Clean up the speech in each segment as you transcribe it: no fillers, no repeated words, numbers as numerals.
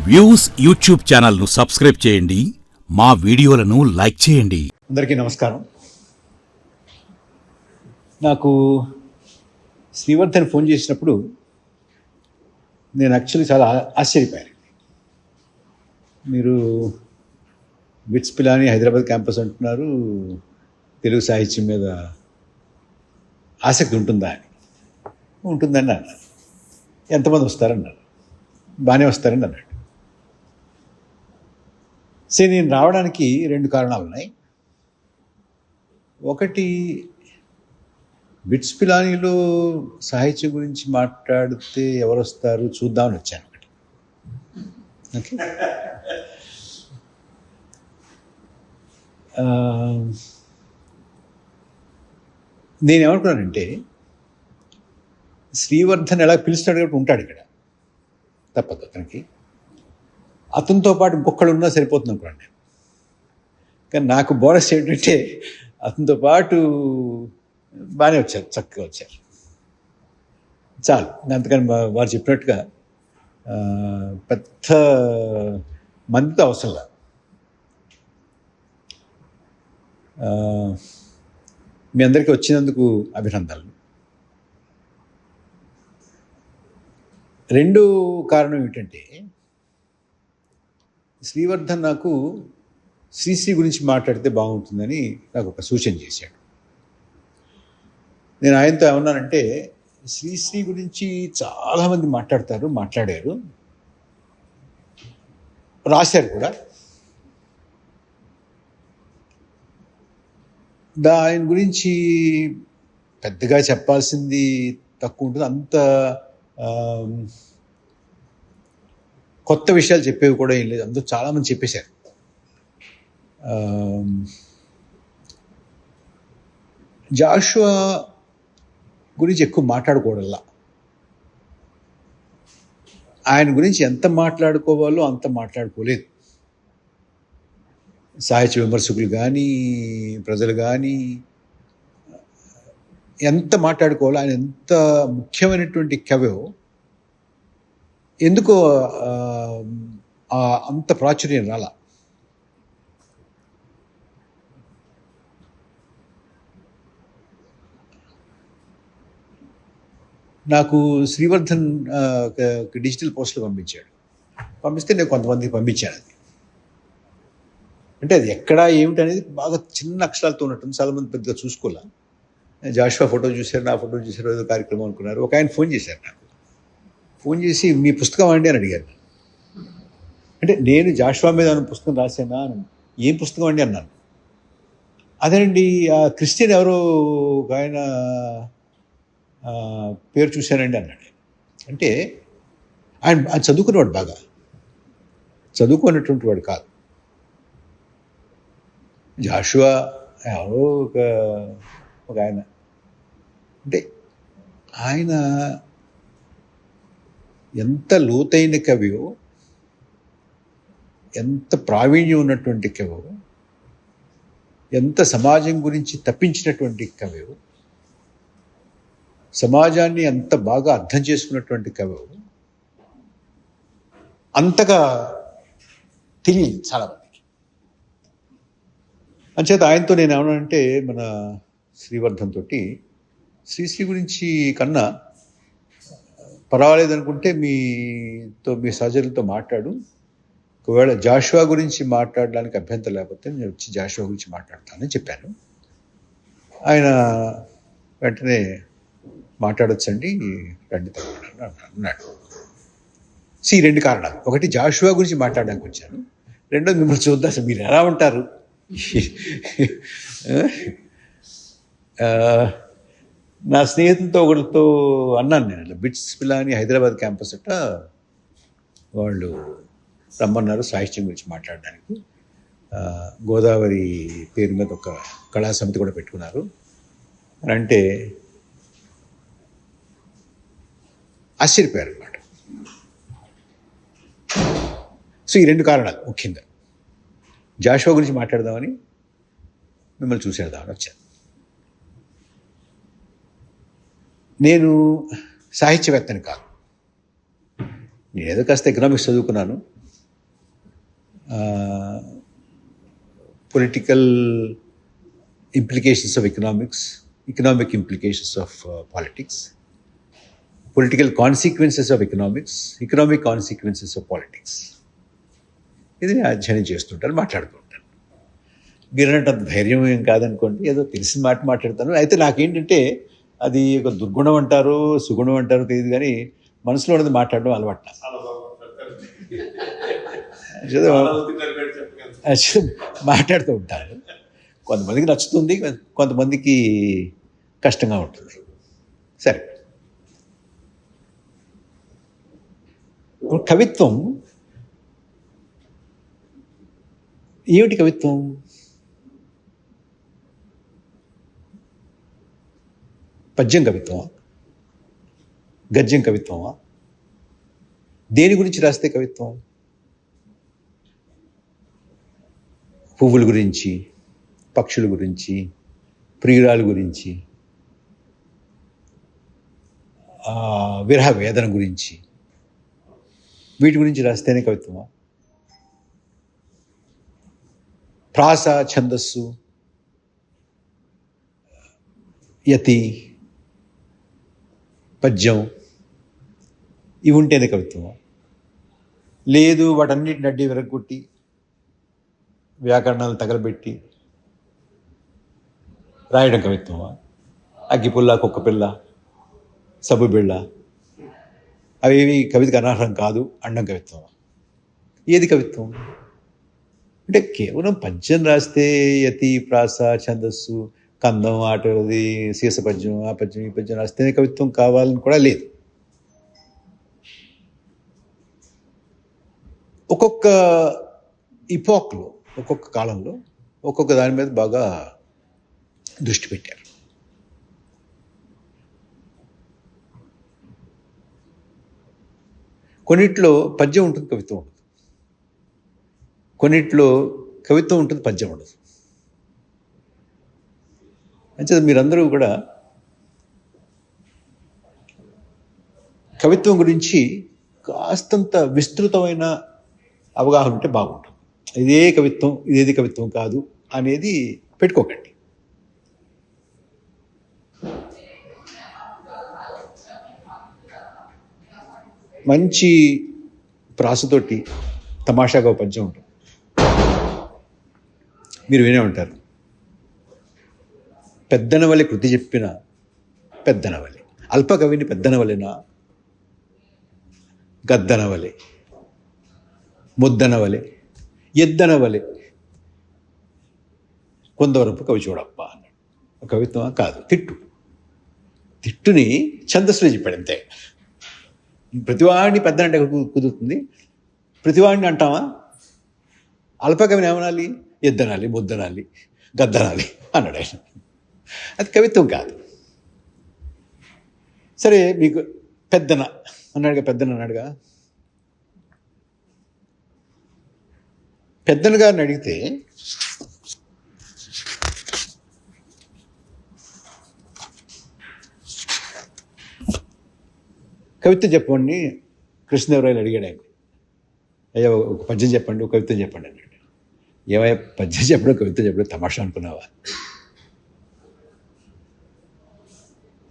Views YouTube ఛానల్ను subscribe చేయండి, మా వీడియోలను లైక్ చేయండి. అందరికీ నమస్కారం. నాకు శ్రీవర్ధన్ ఫోన్ చేసినప్పుడు నేను యాక్చువల్లీ చాలా ఆశ్చర్యపోయాను. మీరు బిట్స్ పిలాని హైదరాబాద్ క్యాంపస్ అంటున్నారు, తెలుగు సాహిత్యం మీద ఆసక్తి ఉంటుందా అని. ఉంటుందని అన్నారు. ఎంతమంది వస్తారన్నారు. బాగానే వస్తారని అన్నాడు. సరే, నేను రావడానికి 2 కారణాలు ఉన్నాయి. ఒకటి, బిట్స్ పిలానీలో సాహిత్యం గురించి మాట్లాడితే ఎవరు వస్తారు చూద్దామని వచ్చాను. ఒకటి ఓకే. నేనేమనుకున్నానంటే, శ్రీవర్ధన్ ఎలా పిలుస్తాడు కాబట్టి ఉంటాడు ఇక్కడ, తప్పదు అతనికి. అతనితో పాటు ఇంకొకళ్ళు ఉన్నా సరిపోతుంది అనుకోండి. కానీ నాకు బోనస్ ఏంటంటే అతనితో పాటు బాగానే వచ్చారు, చక్కగా వచ్చారు, చాలు. అంతకని వారు చెప్పినట్టుగా పెద్ద మందితో అవసరం లేదు. మీ అందరికీ వచ్చినందుకు అభినందనలు. 2 కారణం ఏమిటంటే, శ్రీవర్ధన్ నాకు శ్రీశ్రీ గురించి మాట్లాడితే బాగుంటుందని నాకు ఒక సూచన చేశాడు. నేను ఆయనతో ఏమన్నానంటే, శ్రీశ్రీ గురించి చాలామంది మాట్లాడారు, రాశారు కూడా. ఆయన గురించి పెద్దగా చెప్పాల్సింది తక్కువ ఉంటుంది. అంత కొత్త విషయాలు చెప్పేవి కూడా ఏం లేదు. అందరూ చాలామంది చెప్పేశారు. జాషువా గురించి ఎక్కువ మాట్లాడుకోవడంలా, ఆయన గురించి ఎంత మాట్లాడుకోవాలో అంత మాట్లాడుకోలేదు. సాహిత్య విమర్శకులు కానీ, ప్రజలు కానీ ఎంత మాట్లాడుకోవాలో, ఆయన ఎంత ముఖ్యమైనటువంటి కవో ఎందుకో అంత ప్రాచుర్యం రాలా. నాకు శ్రీవర్ధన్ డిజిటల్ పోస్టులు పంపిస్తే నేను కొంతమందికి పంపించాను. అది అంటే అది ఎక్కడ ఏమిటి అనేది బాగా చిన్న అక్షరాలతో ఉన్నట్టుంది. చాలామంది పెద్దగా చూసుకోలే. జాషువా ఫోటో చూశారు, నా ఫోటో చూశారు, ఏదో కార్యక్రమం అనుకున్నారు. ఒక ఆయన ఫోన్ చేశారు నాకు. ఫోన్ చేసి, మీ పుస్తకం అండి అని అడిగారు. అంటే నేను జాషువా మీద పుస్తకం రాశానా అని. ఏం పుస్తకం అండి అన్నాను. అదేనండి, ఆ క్రిస్టియన్ ఎవరో ఒక ఆయన పేరు చూశానండి అన్నాడు. అంటే ఆయన చదువుకునేవాడు, బాగా చదువుకున్నటువంటి వాడు కాదు. జాషువా ఎవరో ఒక ఆయన. అంటే ఆయన ఎంత లోతైన కవియో, ఎంత ప్రావీణ్యం ఉన్నటువంటి కవియో, ఎంత సమాజం గురించి తప్పించినటువంటి కవియో, సమాజాన్ని ఎంత బాగా అర్థం చేసుకున్నటువంటి కవియో, అంతగా తెలియదు చాలామందికి. అంచేత ఆయనతో నేను ఏమన్నానంటే, మన శ్రీవర్ధన్ తోటి, శ్రీశ్రీ గురించి కన్నా పర్వాలేదనుకుంటే మీ సహచరులతో మాట్లాడు. ఒకవేళ జాషువా గురించి మాట్లాడడానికి అభ్యంతరం లేకపోతే నేను వచ్చి జాషువా గురించి మాట్లాడతానని చెప్పాను. ఆయన వెంటనే మాట్లాడొచ్చండి, రండి తప్పకుండా అన్నాడు. 2 కారణాలు. ఒకటి, జాషువా గురించి మాట్లాడడానికి వచ్చాను. రెండోది, మిమ్మల్ని చూద్దాం అసలు మీరు ఎలా ఉంటారు. నా స్నేహితులతో ఒకరితో అన్నాను నేను, బిట్స్ పిలాని హైదరాబాద్ క్యాంపస్ అట్ట వాళ్ళు రమ్మన్నారు సాహిత్యం గురించి మాట్లాడడానికి. గోదావరి పేరు మీద ఒక కళా సమితి కూడా పెట్టుకున్నారు అని అంటే ఆశ్చర్యపోయారు అన్నమాట. సో ఈ 2 కారణాలు ముఖ్యంగా. జాషువా గురించి మాట్లాడదామని, మిమ్మల్ని చూసేద్దామని వచ్చాను. నేను సాహిత్యవేత్తని కాదు, నేనేదో కాస్త ఎకనామిక్స్ చదువుకున్నాను, political implications of economics, economic implications of politics, political consequences of economics, economic consequences of politics. ఇది నేను అధ్యయనం చేస్తుంటాను, మాట్లాడుతుంటాను. మీరన్నట్టు అంత ధైర్యం ఏం కాదనుకోండి, ఏదో తెలిసిన మాట మాట్లాడతాను. అయితే నాకేంటంటే అది ఒక దుర్గుణం అంటారు, సుగుణం అంటారు తెలియదు, కానీ మనసులో ఉన్నది మాట్లాడడం అలవాటు నాకు. మాట్లాడుతూ ఉంటాను. కొంతమందికి నచ్చుతుంది, కొంతమందికి కష్టంగా ఉంటుంది. సరే, కవిత్వం ఏమిటి? కవిత్వం పద్యం కవిత్వమా, గద్యం కవిత్వమా? దేని గురించి రాస్తే కవిత్వం? పువ్వుల గురించి, పక్షుల గురించి, ప్రియురాల గురించి, విరహ వేదన గురించి, వీటి గురించి రాస్తేనే కవిత్వమా? ప్రాస, ఛందస్సు, యతి, పద్యం ఇవి ఉంటేనే కవిత్వమా? లేదు, వాటన్నిటిని అడ్డి విరగొట్టి వ్యాకరణాలు తగలబెట్టి రాయడం కవిత్వమా? అగ్గిపుల్ల, కుక్కపిల్ల, సబ్బు బిళ్ళ అవేవి కవితకు అనర్హం కాదు అండం కవిత్వమా? ఏది కవిత్వం? అంటే కేవలం పద్యం రాస్తే యతి, ప్రాస, ఛందస్సు, కందం, ఆటది, సీస పద్యం, ఆ పద్యం, ఈ పద్యం రాస్తేనే కవిత్వం కావాలని కూడా లేదు. ఒక్కొక్క ఇపోక్లో, ఒక్కొక్క కాలంలో ఒక్కొక్క దాని మీద బాగా దృష్టి పెట్టారు. కొన్నిట్లో పద్యం ఉంటుంది, కవిత్వం ఉండదు. కొన్నిట్లో కవిత్వం ఉంటుంది, పద్యం ఉండదు. అంచేత మీరందరూ కూడా కవిత్వం గురించి కాస్తంత విస్తృతమైన అవగాహన ఉంటే బాగుంటుంది. ఇదే కవిత్వం, ఇదేది కవిత్వం కాదు అనేది పెట్టుకోకండి. మంచి ప్రాసతోటి తమాషాగా పద్యం ఉంటుంది, మీరు వినే ఉంటారు. పెద్దనవలె కృతి చెప్పిన పెద్దనవలె, అల్పకవిని పెద్దనవలెనా, గద్దనవలె, ముద్దనవలె, ఎద్దనవలె, కొందవరపు కవి చూడప్ప అన్నాడు. కవిత్వం కాదు, తిట్టుని ఛందస్సులో చెప్పాడు అంతే. ప్రతివాడిని పెద్దనంటే కుదురుతుంది, ప్రతివాడిని అంటామా? అల్పకవిని ఏమనాలి? ఎద్దనాలి, ముద్దనాలి, గద్దనాలి అన్నాడు ఆయన. అది కవిత్వం కాదు. సరే, మీకు పెద్దన అన్నాడుగా, పెద్దన గారిని అడిగితే కవిత్వం చెప్పండి కృష్ణదేవరాయలు అడిగాడు ఆయన. అయ్యా, ఒక పద్యం చెప్పండి, ఒక కవిత్వం చెప్పండి అన్నాడు. ఏమయ్యా, పద్యం చెప్పడం, కవిత్వం చెప్పడం తమాషా అనుకున్నావా?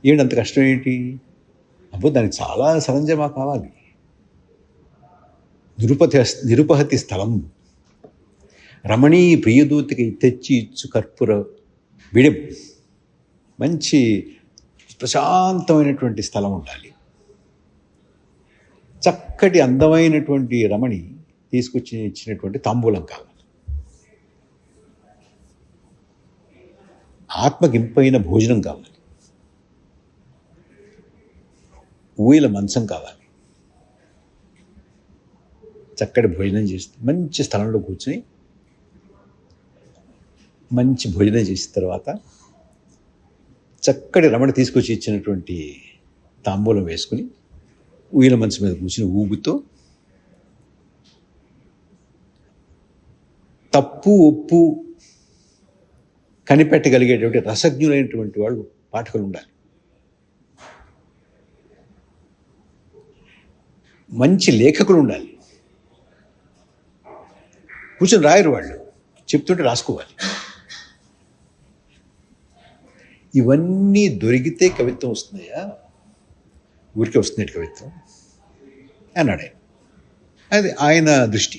ఏంటి అంత కష్టం ఏంటి? అబ్బో, దానికి చాలా సరంజమా కావాలి. నిరుపహతి స్థలం, రమణీ ప్రియదూతికి తెచ్చి ఇచ్చు కర్పూర విడెం, మంచి ప్రశాంతమైనటువంటి స్థలం ఉండాలి. చక్కటి అందమైనటువంటి రమణి తీసుకొచ్చి ఇచ్చినటువంటి తాంబూలం కావాలి. ఆత్మకింపైన భోజనం కావాలి. ఊయల మంచం కావాలి. చక్కటి భోజనం చేసి మంచి స్థలంలో కూర్చుని మంచి భోజనం చేసిన తర్వాత చక్కటి రమణ తీసుకొచ్చి ఇచ్చినటువంటి తాంబూలం వేసుకుని ఊయల మంచం మీద కూర్చుని ఊగుతూ తప్పు ఒప్పు కనిపెట్టగలిగేటువంటి రసజ్ఞులైనటువంటి వాళ్ళు పాఠకులు ఉండాలి. మంచి లేఖకులు ఉండాలి. కూర్చొని రాయరు వాళ్ళు, చెప్తుంటే రాసుకోవాలి. ఇవన్నీ దొరికితే కవిత్వం వస్తుందయ్యా, ఊరికే వస్తుంది కవిత్వం అన్నాడు ఆయన. అది ఆయన దృష్టి.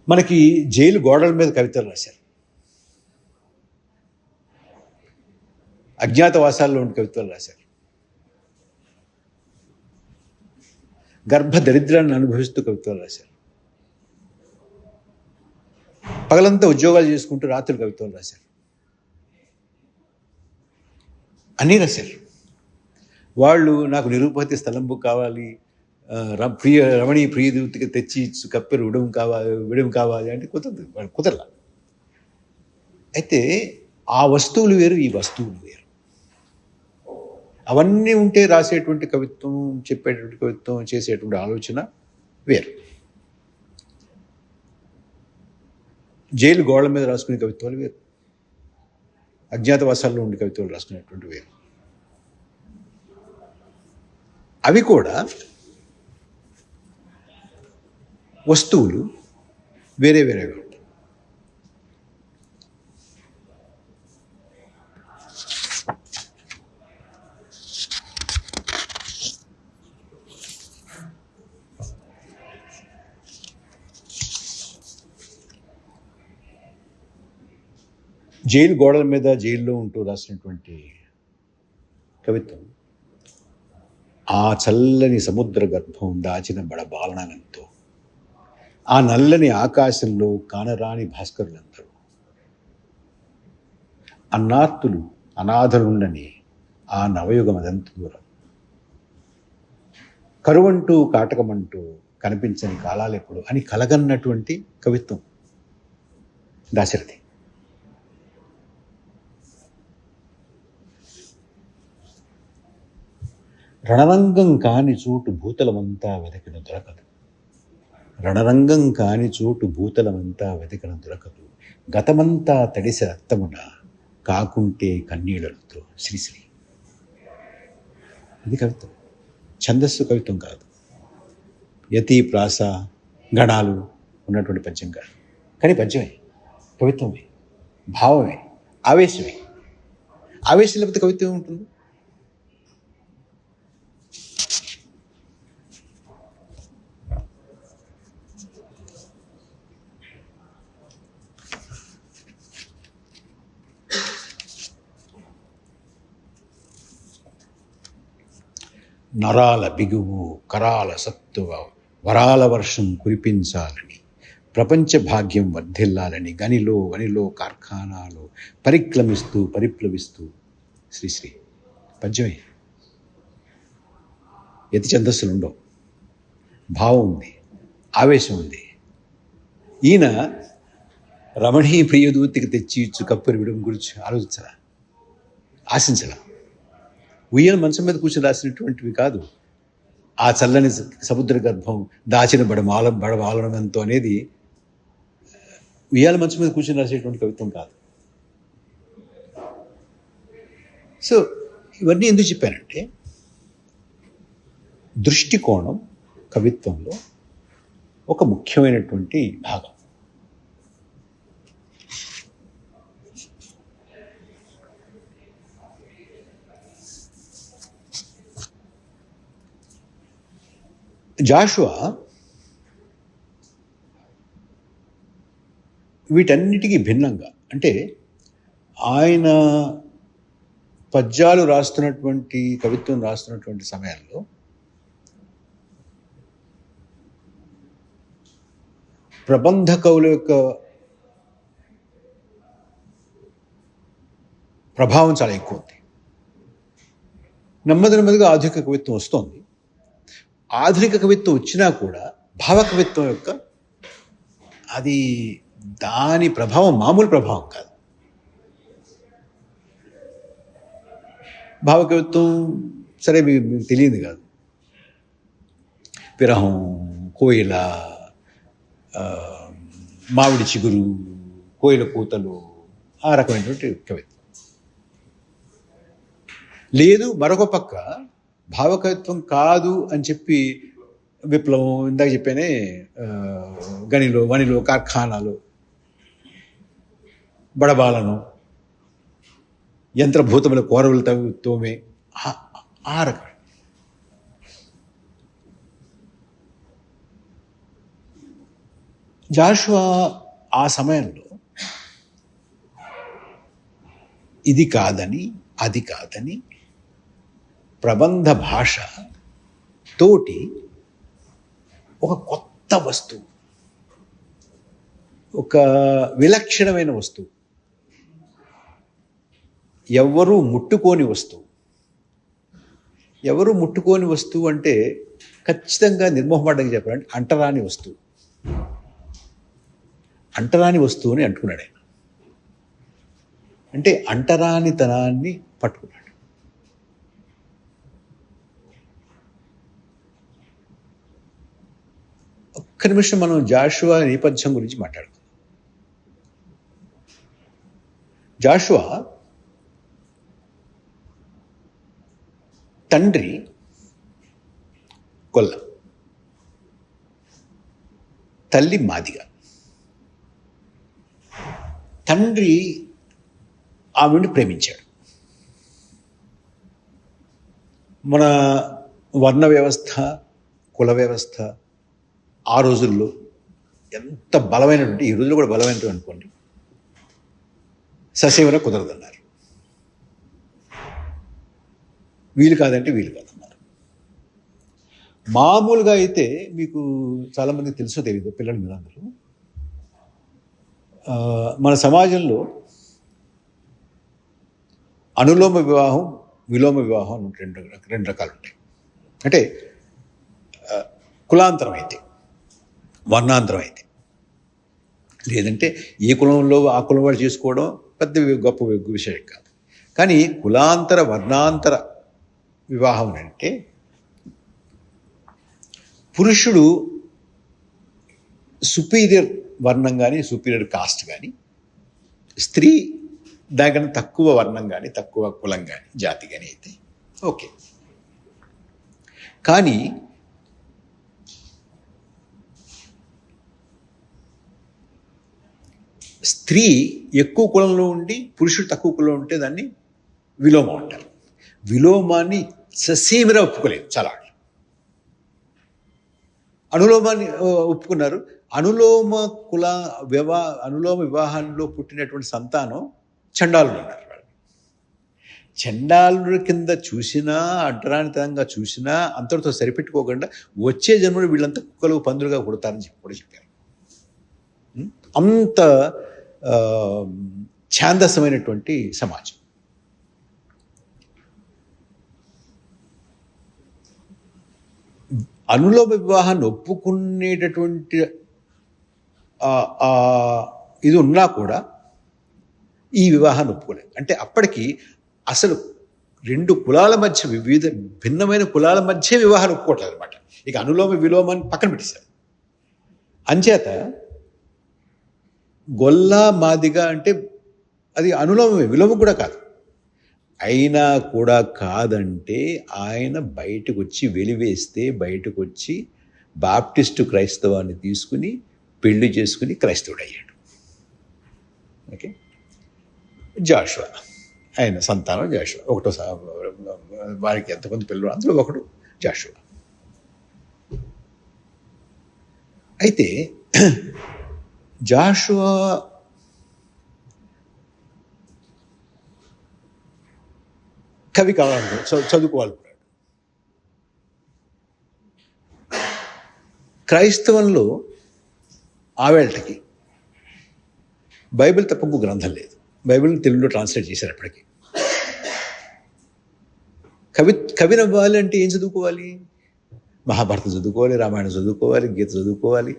మనకి జైలు గోడల మీద కవితలు రాశారు, అజ్ఞాతవాసాల్లో ఉండి కవిత్వాలు రాశారు, గర్భ దరిద్రాన్ని అనుభవిస్తూ కవిత్వాలు రాశారు, పగలంతా ఉద్యోగాలు చేసుకుంటూ రాత్రులు కవిత్వాలు రాశారు, అన్నీ రాశారు. వాళ్ళు నాకు నిరూపతి స్థలంబు కావాలి, రమణీ ప్రియదూతికి తెచ్చి కప్పెరు విడం కావాలి అంటే కుదరదు, వాళ్ళు కుదరలా. అయితే ఆ వస్తువులు వేరు, ఈ వస్తువులు వేరు. అవన్నీ ఉంటే రాసేటువంటి కవిత్వం, చెప్పేటువంటి కవిత్వం, చేసేటువంటి ఆలోచన వేరు. జైలు గోడల మీద రాసుకునే కవిత్వాలు వేరు, అజ్ఞాతవాసాల్లో ఉండే కవిత్వాలు రాసుకునేటువంటి వేరు. అవి కూడా వస్తువులు వేరే వేరేగా ఉంటాయి. జైలు గోడల మీద జైల్లో ఉంటూ రాసినటువంటి కవిత్వం ఆ చల్లని సముద్ర గర్భం దాచిన బడబాలనంతో, ఆ నల్లని ఆకాశంలో కానరాని భాస్కరులందరూ, అన్నార్తులు అనాథలుండని ఆ నవయుగమదంత దూరం, కరువంటూ కాటకమంటూ కనిపించని కాలాలెప్పుడు అని కలగన్నటువంటి కవిత్వం దాశరథి. రణరంగం కాని చోటు భూతలమంతా వెతికిన దొరకదు, రణరంగం కాని చోటు భూతలమంతా వెతికిన దొరకదు, గతమంతా తడిసి రక్తమున కాకుంటే కన్నీళ్లతో. శ్రీశ్రీ. ఇది కవిత్వం, ఛందస్సు కవిత్వం కాదు, యతి ప్రాస గణాలు ఉన్నటువంటి పద్యం కాదు, కానీ పద్యమే, కవిత్వమే, భావమే, ఆవేశమే. ఆవేశం లేకపోతే కవిత్వం ఉంటుంది. నరాల బిగువు కరాల సత్తువ వరాల వర్షం కురిపించాలని, ప్రపంచ భాగ్యం వర్ధిల్లాలని గనిలో వనిలో కార్ఖానాలో పరిప్లవిస్తూ. శ్రీశ్రీ. పద్యమే. యతి ఛందస్సులు ఉండవు, భావం ఉంది, ఆవేశం ఉంది. ఈయన రమణీ ప్రియదూతికి తెచ్చి ఇచ్చు కప్పురు విడం గురించి ఆశించలా. ఉయ్యన మంచం మీద కూర్చొని రాసినటువంటివి కాదు. ఆ చల్లని సముద్ర గర్భం దాచిన బడమాలనంతో అనేది ఉయ్యాల మంచం మీద కూర్చొని రాసేటువంటి కవిత్వం కాదు. సో ఇవన్నీ ఎందుకు చెప్పానంటే, దృష్టికోణం కవిత్వంలో ఒక ముఖ్యమైనటువంటి భాగం. జాషువా వీటన్నిటికీ భిన్నంగా, అంటే ఆయన పద్యాలు రాస్తున్నటువంటి, కవిత్వం రాస్తున్నటువంటి సమయంలో ప్రబంధ కవుల యొక్క ప్రభావం చాలా ఎక్కువ ఉంది. నెమ్మదిగా ఆధునిక కవిత్వం వస్తోంది. ఆధునిక కవిత్వం వచ్చినా కూడా భావకవిత్వం యొక్క అది దాని ప్రభావం మామూలు ప్రభావం కాదు. భావకవిత్వం సరే మీకు తెలియదు కాదు. విరహం, కోయిల, మామిడి చిగురు, కోయిల కూతలు, ఆ రకమైనటువంటి కవిత్వం లేదు. మరొక పక్క భావకవిత్వం కాదు అని చెప్పి విప్లవం, ఇందాక చెప్పానే గనిలో వనిలో కార్ఖానాలు, బడబాలను, యంత్రభూతముల కోరవులు తోమే ఆ రకం. జాషువా ఆ సమయంలో ఇది కాదని అది కాదని ప్రబంధ భాష తోటి ఒక కొత్త వస్తువు, ఒక విలక్షణమైన వస్తువు, ఎవరూ ముట్టుకోని వస్తువు. ఎవరు ముట్టుకోని వస్తువు అంటే ఖచ్చితంగా నిర్మోహమాటంగా చెప్పాలంటే అంటరాని వస్తువు. అంటరాని వస్తువుని అంటుకున్నాడు ఆయన. అంటే అంటరానితనాన్ని పట్టుకున్నాడు. ఒక్క నిమిషం మనం జాషువా నేపథ్యం గురించి మాట్లాడుకుందాం. జాషువా తండ్రి గొల్ల, తల్లి మాదిగ. తండ్రి ఆవిడని ప్రేమించాడు. మన వర్ణ వ్యవస్థ, కుల వ్యవస్థ ఆ రోజుల్లో ఎంత బలమైనటువంటి, ఈ రోజుల్లో కూడా బలమైనటువంటి అనుకోండి, ససేవన కుదరదన్నారు. వీలు కాదంటే వీలు కాదన్నారు. మామూలుగా అయితే మీకు చాలామందికి తెలుసో తెలియదు, పిల్లలు మీరందరూ, మన సమాజంలో అనులోమ వివాహం, విలోమ వివాహం అని రెండు రకాలు ఉంటాయి. అంటే కులాంతరం అయితే, వర్ణాంతరం అయితే, లేదంటే ఏ కులంలో ఆ కులం వాడు చేసుకోవడం పెద్ద గొప్ప విషయం కాదు. కానీ కులాంతర వర్ణాంతర వివాహం అంటే పురుషుడు సుపీరియర్ వర్ణం కానీ సుపీరియర్ కాస్ట్ కానీ, స్త్రీ దానికన్నా తక్కువ వర్ణం కానీ తక్కువ కులం కానీ జాతి కానీ అయితే ఓకే. కానీ స్త్రీ ఎక్కువ కులంలో ఉండి పురుషుడు తక్కువ కులంలో ఉంటే దాన్ని విలోమం అంటారు. విలోమాన్ని ససేమిరా ఒప్పుకోలేదు చాలా. అనులోమాన్ని ఒప్పుకున్నారు. అనులోమ వివాహాల్లో పుట్టినటువంటి సంతానం చండాలుడు ఉన్నారు. వాళ్ళు చండాలుడి కింద చూసినా, అడ్డరానితనంగా చూసినా అంతటితో సరిపెట్టుకోకుండా వచ్చే జన్మలో వీళ్ళంతా కుక్కలు పందులుగా పుడతారని చెప్పి కూడా చెప్పారు. అంత ఛాందసమైనటువంటి సమాజం. అనులోమ వివాహాన్ని ఒప్పుకునేటటువంటి ఇది ఉన్నా కూడా ఈ వివాహాన్ని ఒప్పుకోలేదు. అంటే అప్పటికి అసలు రెండు కులాల మధ్య, వివిధ భిన్నమైన కులాల మధ్య వివాహాలు ఒప్పుకోవట్లేదు అనమాట. ఇక అనులోమ విలోమాన్ని పక్కన పెట్టేశారు. అంచేత గొల్ల మాదిగ అంటే అది అనులోమమే, విలోమం కూడా కాదు. అయినా కూడా కాదంటే ఆయన బయటకు వచ్చి వెలివేస్తే, బయటకు వచ్చి బాప్టిస్టు క్రైస్తవాన్ని తీసుకుని పెళ్లి చేసుకుని క్రైస్తవుడు అయ్యాడు. ఓకే. జాషువా, ఆయన సంతానం జాషువా. ఒకటో వారికి ఎంతమంది పిల్లలు, అందులో ఒకడు జాషువా. అయితే జాషువా కవి కావాలనుకున్నాడు, చదువుకోవాలనుకున్నాడు. క్రైస్తవంలో ఆవేళకి బైబిల్ తప్ప ఇంకో గ్రంథం లేదు. బైబిల్ని తెలుగులో ట్రాన్స్లేట్ చేశారు. అప్పటికి కవినవ్వాలి అంటే ఏం చదువుకోవాలి? మహాభారతం చదువుకోవాలి, రామాయణం చదువుకోవాలి, గీత చదువుకోవాలి,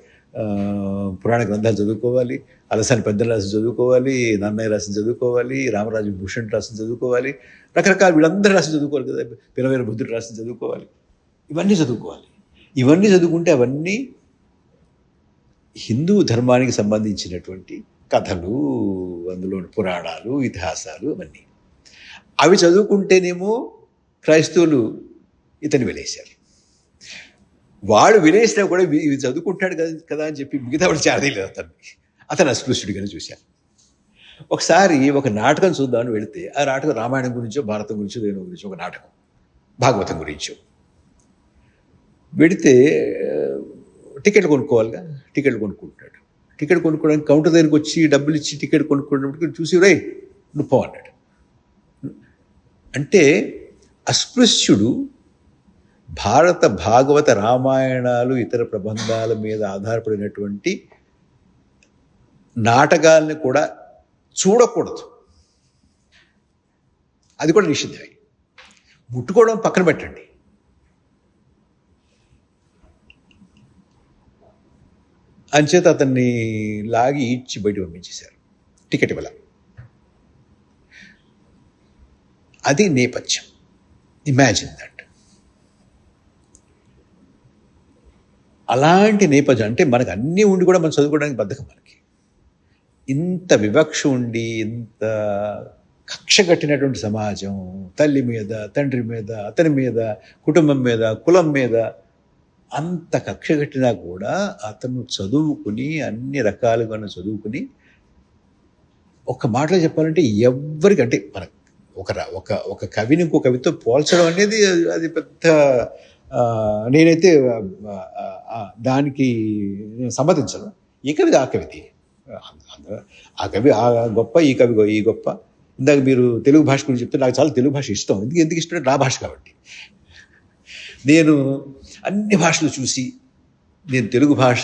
పురాణ గ్రంథాలు చదువుకోవాలి, అలసాని పెద్దలు రాసి చదువుకోవాలి, నన్నయ్య రాసి చదువుకోవాలి, రామరాజు భూషణ్ రాసి చదువుకోవాలి, రకరకాల వీళ్ళందరూ రాసి చదువుకోవాలి కదా, పిలవేర బుద్ధుడు రాసి చదువుకోవాలి. ఇవన్నీ చదువుకోవాలి. ఇవన్నీ చదువుకుంటే అవన్నీ హిందూ ధర్మానికి సంబంధించినటువంటి కథలు, అందులోని పురాణాలు, ఇతిహాసాలు, అవన్నీ. అవి చదువుకుంటేనేమో క్రైస్తవులు ఇతని వెలేశారు. వాడు వినేసినా కూడా ఇవి చదువుకుంటాడు కదా కదా అని చెప్పి మిగతా వాడు చేరదీయలేదు అతను అస్పృశ్యుడిగానే చూశాను. ఒకసారి ఒక నాటకం చూద్దామని వెళితే ఆ నాటకం రామాయణం గురించో భారతం గురించో దేని గురించో ఒక నాటకం, భాగవతం గురించో. వెడితే టికెట్ కొనుక్కోవాలిగా, టికెట్ కొనుక్కుంటాడు. టికెట్ కొనుక్కోవడానికి కౌంటర్ దగ్గరికి వచ్చి డబ్బులు ఇచ్చి టికెట్ కొనుక్కున్నప్పటికీ చూసి రై నువ్వు పో అన్నాడు. అంటే అస్పృశ్యుడు భారత భాగవత రామాయణాలు ఇతర ప్రబంధాల మీద ఆధారపడినటువంటి నాటకాలని కూడా చూడకూడదు. అది కూడా నిషిద్ధమే. ముట్టుకోవడం పక్కన పెట్టండి. అంచేత అతన్ని లాగి ఈడ్చి బయట పంపించేశారు టికెట్ ఇవ్వాల. అది నేపథ్యం. Imagine that. అలాంటి నేపథ్యం అంటే మనకు అన్నీ ఉండి కూడా మనం చదువుకోవడానికి బద్ధకం. మనకి ఇంత వివక్ష ఉండి, ఇంత కక్ష కట్టినటువంటి సమాజం, తల్లి మీద, తండ్రి మీద, అతని మీద, కుటుంబం మీద, కులం మీద అంత కక్ష కట్టినా కూడా అతను చదువుకుని అన్ని రకాలుగా చదువుకుని, ఒక మాటలో చెప్పాలంటే ఎవ్వరికంటే మన ఒక కవిని ఇంకో కవితో పోల్చడం అనేది అది పెద్ద, నేనైతే దానికి సమ్మతించను. ఈ కవిది ఆ కవిది, ఆ కవి ఆ గొప్ప, ఈ కవి ఈ గొప్ప. ఇందాక మీరు తెలుగు భాష గురించి చెప్తే నాకు చాలా తెలుగు భాష ఇష్టం. ఎందుకు ఇష్టం అంటే నా భాష కాబట్టి. నేను అన్ని భాషలు చూసి నేను తెలుగు భాష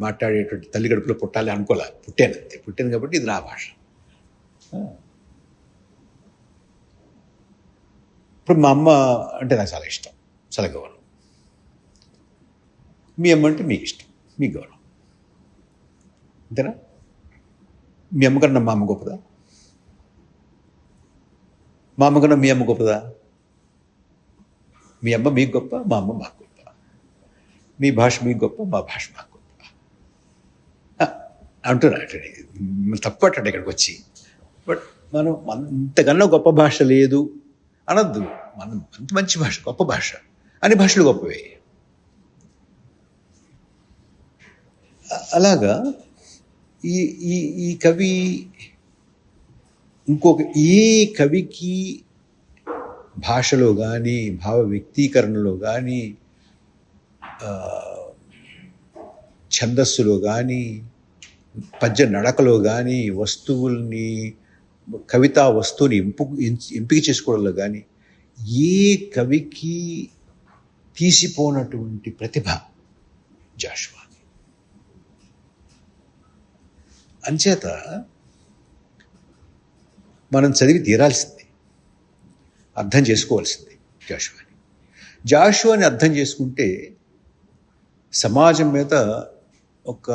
మాట్లాడేటువంటి తల్లి గడుపులో పుట్టాలి అనుకోలే. పుట్టాను కాబట్టి ఇది నా భాష. ఇప్పుడు మా అమ్మ అంటే నాకు చాలా ఇష్టం, చాలా గౌరవం. మీ అమ్మ అంటే మీకు ఇష్టం, మీకు గౌరవం. అంతేనా? మీ అమ్మకన్నా మా అమ్మ గొప్పదా? మా అమ్మకన్నా మీ అమ్మ గొప్పదా? మీ అమ్మ మీకు గొప్ప, మా అమ్మ మాకు గొప్ప. మీ భాష మీకు గొప్ప, మా భాష మాకు గొప్ప అంటున్నా. తప్పు అట్టండి ఇక్కడికి వచ్చి. బట్ మనం ఇంతకన్నా గొప్ప భాష లేదు అనద్దు. మనం అంత మంచి భాష, గొప్ప భాష. అన్ని భాషలు గొప్పవే. అలాగా ఈ కవి ఇంకొక ఏ కవికి భాషలో కానీ, భావ వ్యక్తీకరణలో కానీ, ఛందస్సులో కానీ, పద్య నడకలో కానీ, వస్తువుల్ని, కవితా వస్తువుని ఎంపిక చేసుకోవడంలో కానీ ఏ కవికి తీసిపోనటువంటి ప్రతిభ జాషువా. అంచేత మనం చదివి తీరాల్సింది, అర్థం చేసుకోవాల్సింది జాషువాని అర్థం చేసుకుంటే సమాజం మీద ఒక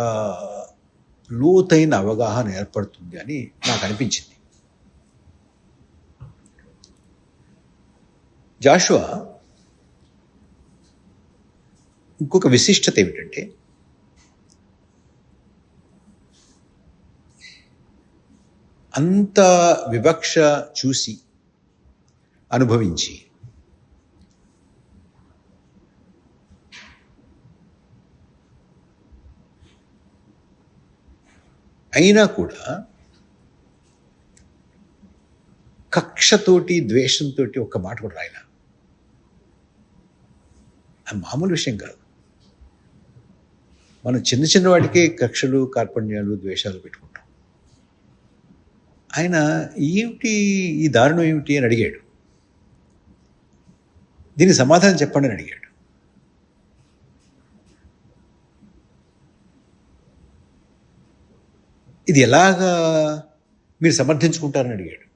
లోతైన అవగాహన ఏర్పడుతుంది అని నాకు అనిపించింది. జాషువా ఇంకొక విశిష్టత ఏమిటంటే, అంత వివక్ష చూసి అనుభవించి అయినా కూడా కక్షతోటి, ద్వేషంతో ఒక్క మాట కూడా రాయలా. అది మామూలు విషయం కాదు. మనం చిన్న చిన్న వాటికే కక్షలు, కార్పణ్యాలు, ద్వేషాలు పెట్టుకుంటాం. ఆయన ఏమిటి ఈ దారుణం ఏమిటి అని అడిగాడు. దీనికి సమాధానం చెప్పండి అని అడిగాడు. ఇది ఎలాగా మీరు సమర్థించుకుంటారని అడిగాడు.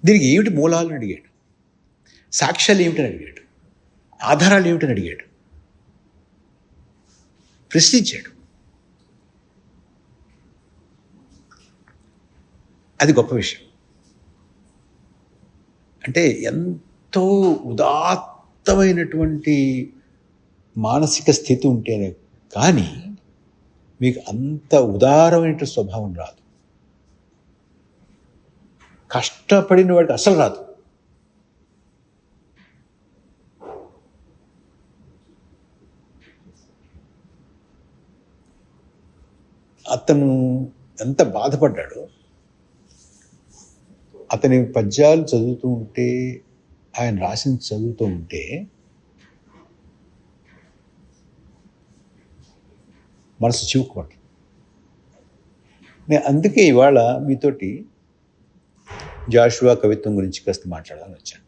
దీనికి ఏమిటి మూలాలను అడిగాడు. సాక్ష్యాలు ఏమిటని అడిగాడు. ఆధారాలు ఏమిటని అడిగాడు. ప్రశ్నించాడు. అది గొప్ప విషయం. అంటే ఎంతో ఉదాత్తమైనటువంటి మానసిక స్థితి ఉంటేనే కానీ మీకు అంత ఉదారమైన స్వభావం రాదు. కష్టపడిన వాడికి అసలు రాదు. అతను ఎంత బాధపడ్డాడో, అతని పద్యాలు చదువుతూ ఉంటే, ఆయన రాసింది చదువుతూ ఉంటే మనసు చివుకుపట్టు. నేను అందుకే ఇవాళ మీతోటి జాషువా కవిత్వం గురించి కాస్త మాట్లాడాలని వచ్చాను.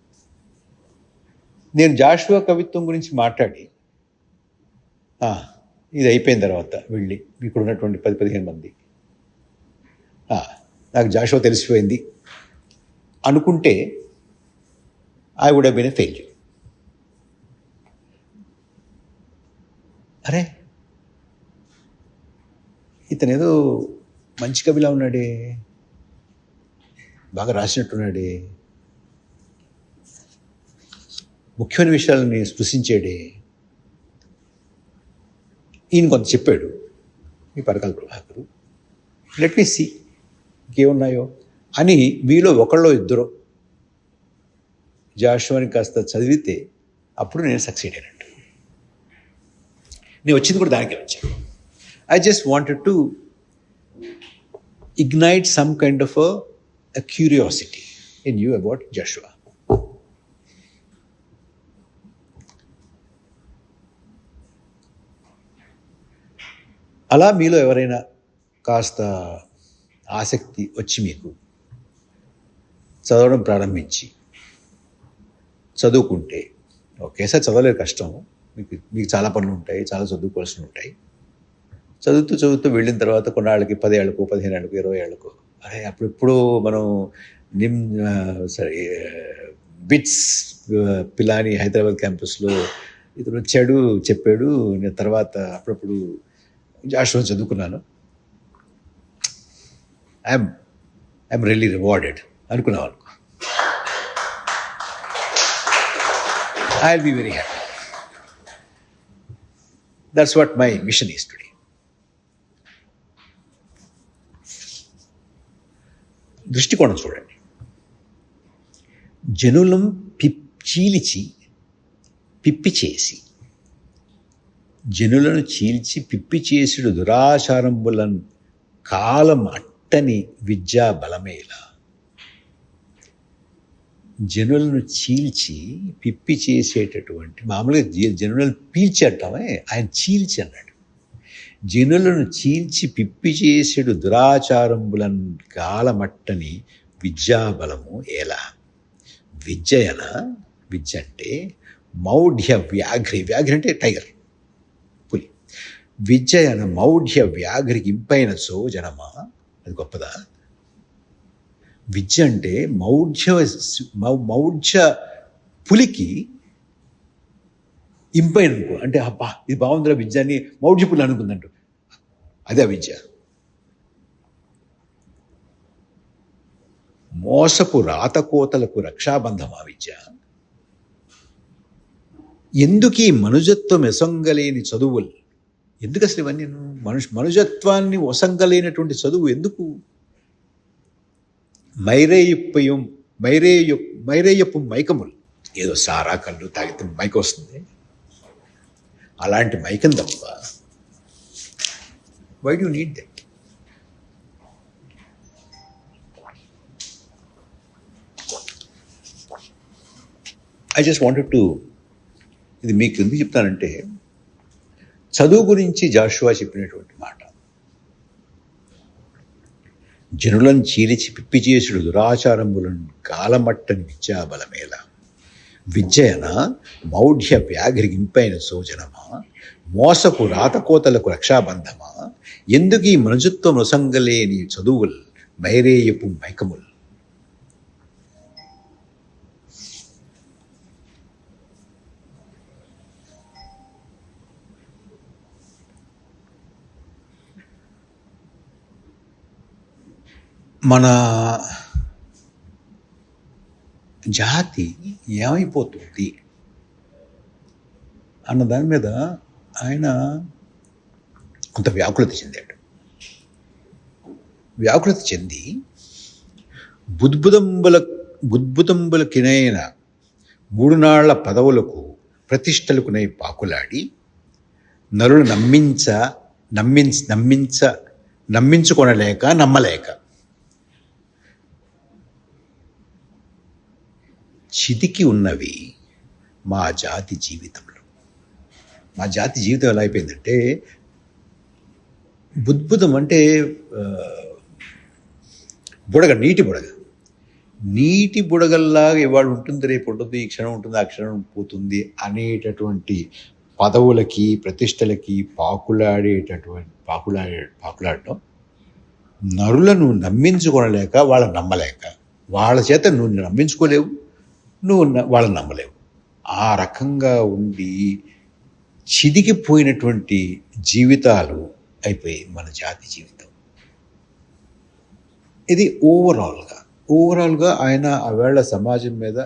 నేను జాషువా కవిత్వం గురించి మాట్లాడి ఇది అయిపోయిన తర్వాత వెళ్ళి ఇక్కడ ఉన్నటువంటి 10-15 మంది నాకు జాషువా తెలిసిపోయింది అనుకుంటే I would have been a failure. అరే ఇతను ఏదో మంచి కవిలా ఉన్నాడే, బాగా రాసినట్టున్నాడే, ముఖ్యమైన విషయాలని స్పృశించాడే, ఈయన కొంత చెప్పాడు ఈ Parakala Prabhakar, let me see ఇంకేమున్నాయో అని మీలో ఒకళ్ళో ఇద్దరు జాషువాని కాస్త చదివితే అప్పుడు నేను సక్సీడ్ అయినట్టు. నేను వచ్చింది కూడా దానికే వచ్చాను. I just wanted to ignite some kind of a curiosity in you about Joshua. అలా మీలో ఎవరైనా కాస్త ఆసక్తి వచ్చి మీకు చదవడం ప్రారంభించి చదువుకుంటే, ఒకేసారి చదవలేరు, కష్టం, మీకు చాలా పనులు ఉంటాయి, చాలా చదువుకోవాల్సి ఉంటాయి. చదువుతూ వెళ్ళిన తర్వాత కొన్నాళ్ళకి 10 ఏళ్ళకు 15 ఏళ్ళకు 20 ఏళ్ళకు అరే అప్పుడెప్పుడు మనం బిట్స్ పిలాని హైదరాబాద్ క్యాంపస్లో ఇతను వచ్చాడు చెప్పాడు, నేను తర్వాత అప్పుడప్పుడు జాషువా చదువుకున్నాను, ఐఎమ్ రియల్లీ రివార్డెడ్ అనుకున్నాం అనుకో, I will be very happy. That's what my mission is today. దృష్టికోణం చూడండి. జనులం చీల్చి పిప్పి చేసి, జనులను చీల్చి పిప్పి చేసుడు దురాచారంబులను కాలం అట్టని విద్యా బలమేలా. జనులను చీల్చి పిప్పి చేసేటటువంటి, మామూలుగా జనులను పీల్చేటమే, ఆయన చీల్చి అన్నాడు. జనులను చీల్చి పిప్పి చేసేడు దురాచారంబులను కాలమట్టని విద్యాబలము ఎలా. విద్యయన, విద్య అంటే మౌఢ్య వ్యాఘ్రి, వ్యాఘ్రి అంటే టైగర్, పులి. విద్యయన మౌఢ్య వ్యాఘ్రికి ఇంపైన సో జనమా, అది గొప్పదా? విద్య అంటే మౌఢ్య పులికి ఇంపైన అనుకో, అంటే అబ్బా ఇది బాగుందిరా విద్య అని మౌఢ్య పులి అనుకుందంటూ, అదే విద్య. మోసపు రాతకోతలకు రక్షాబంధమా విద్య. ఎందుకు ఈ మనుజత్వం ఎసంగలేని చదువులు, ఎందుకు అసలు ఇవన్నీ? మనుజత్వాన్ని ఒసంగలేనటువంటి చదువు ఎందుకు? మైరేయపు మైకములు, ఏదో సారా కళ్ళు తాగితే మైక వస్తుంది, అలాంటి మైకం తప్ప why do need that? I just wanted to, ఇది మీకు ఎందుకు చెప్తానంటే, చదువు గురించి జాషువా చెప్పినటువంటి మాట, జనులను చీలిచి పిప్పి చేసుడు దురాచారములను కాలమట్టని విద్యాబలమేల. విద్యయన మౌఢ్య వ్యాఘ్రికి ఇంపైన సోజనమా, మోసపు రాతకోతలకు రక్షాబంధమా, ఎందుకు ఈ మనుజత్వం రసంగలేని చదువులు మైరేయపు మైకములు. మన జాతి ఏమైపోతుంది అన్న దాని మీద ఆయన కొంత వ్యాకులత చెందాడు. వ్యాకులత చెంది బుద్భుతంబులకినైన 3 నాళ్ల పదవులకు ప్రతిష్టలకునై పాకులాడి నరులు నమ్మించుకొనలేక నమ్మలేక. చితికి ఉన్నవి మా జాతి జీవితంలో. మా జాతి జీవితం ఎలా అయిపోయిందంటే, బుద్భుతం అంటే బుడగ, నీటి బుడగల్లాగా ఇవాళ ఉంటుంది, రేపు ఉంటుంది, ఈ క్షణం ఉంటుంది, ఆ క్షణం పోతుంది అనేటటువంటి పదవులకి ప్రతిష్టలకి పాకులాడటం, నరులను నమ్మించుకొనలేక వాళ్ళని నమ్మలేక, వాళ్ళ చేత నువ్వు నమ్మించుకోలేవు, నువ్వు వాళ్ళని నమ్మలేవు. ఆ రకంగా ఉండి చిదికిపోయినటువంటి జీవితాలు అయిపోయి మన జాతి జీవితం. ఇది ఓవరాల్గా ఆయన ఆవేళ సమాజం మీద,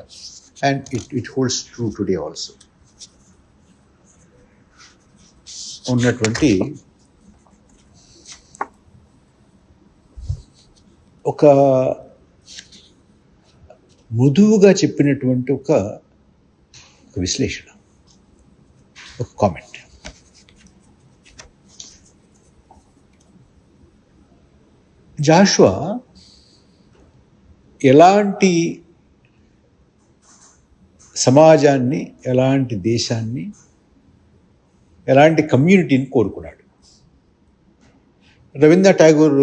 and it holds true today also, ఉన్నటువంటి ఒక మృదువుగా చెప్పినటువంటి ఒక విశ్లేషణ, ఒక కామెంట్. జాషువా ఎలాంటి సమాజాన్ని, ఎలాంటి దేశాన్ని, ఎలాంటి కమ్యూనిటీని కోరుకున్నాడు? రవీంద్రనాథ్ ఠాగూర్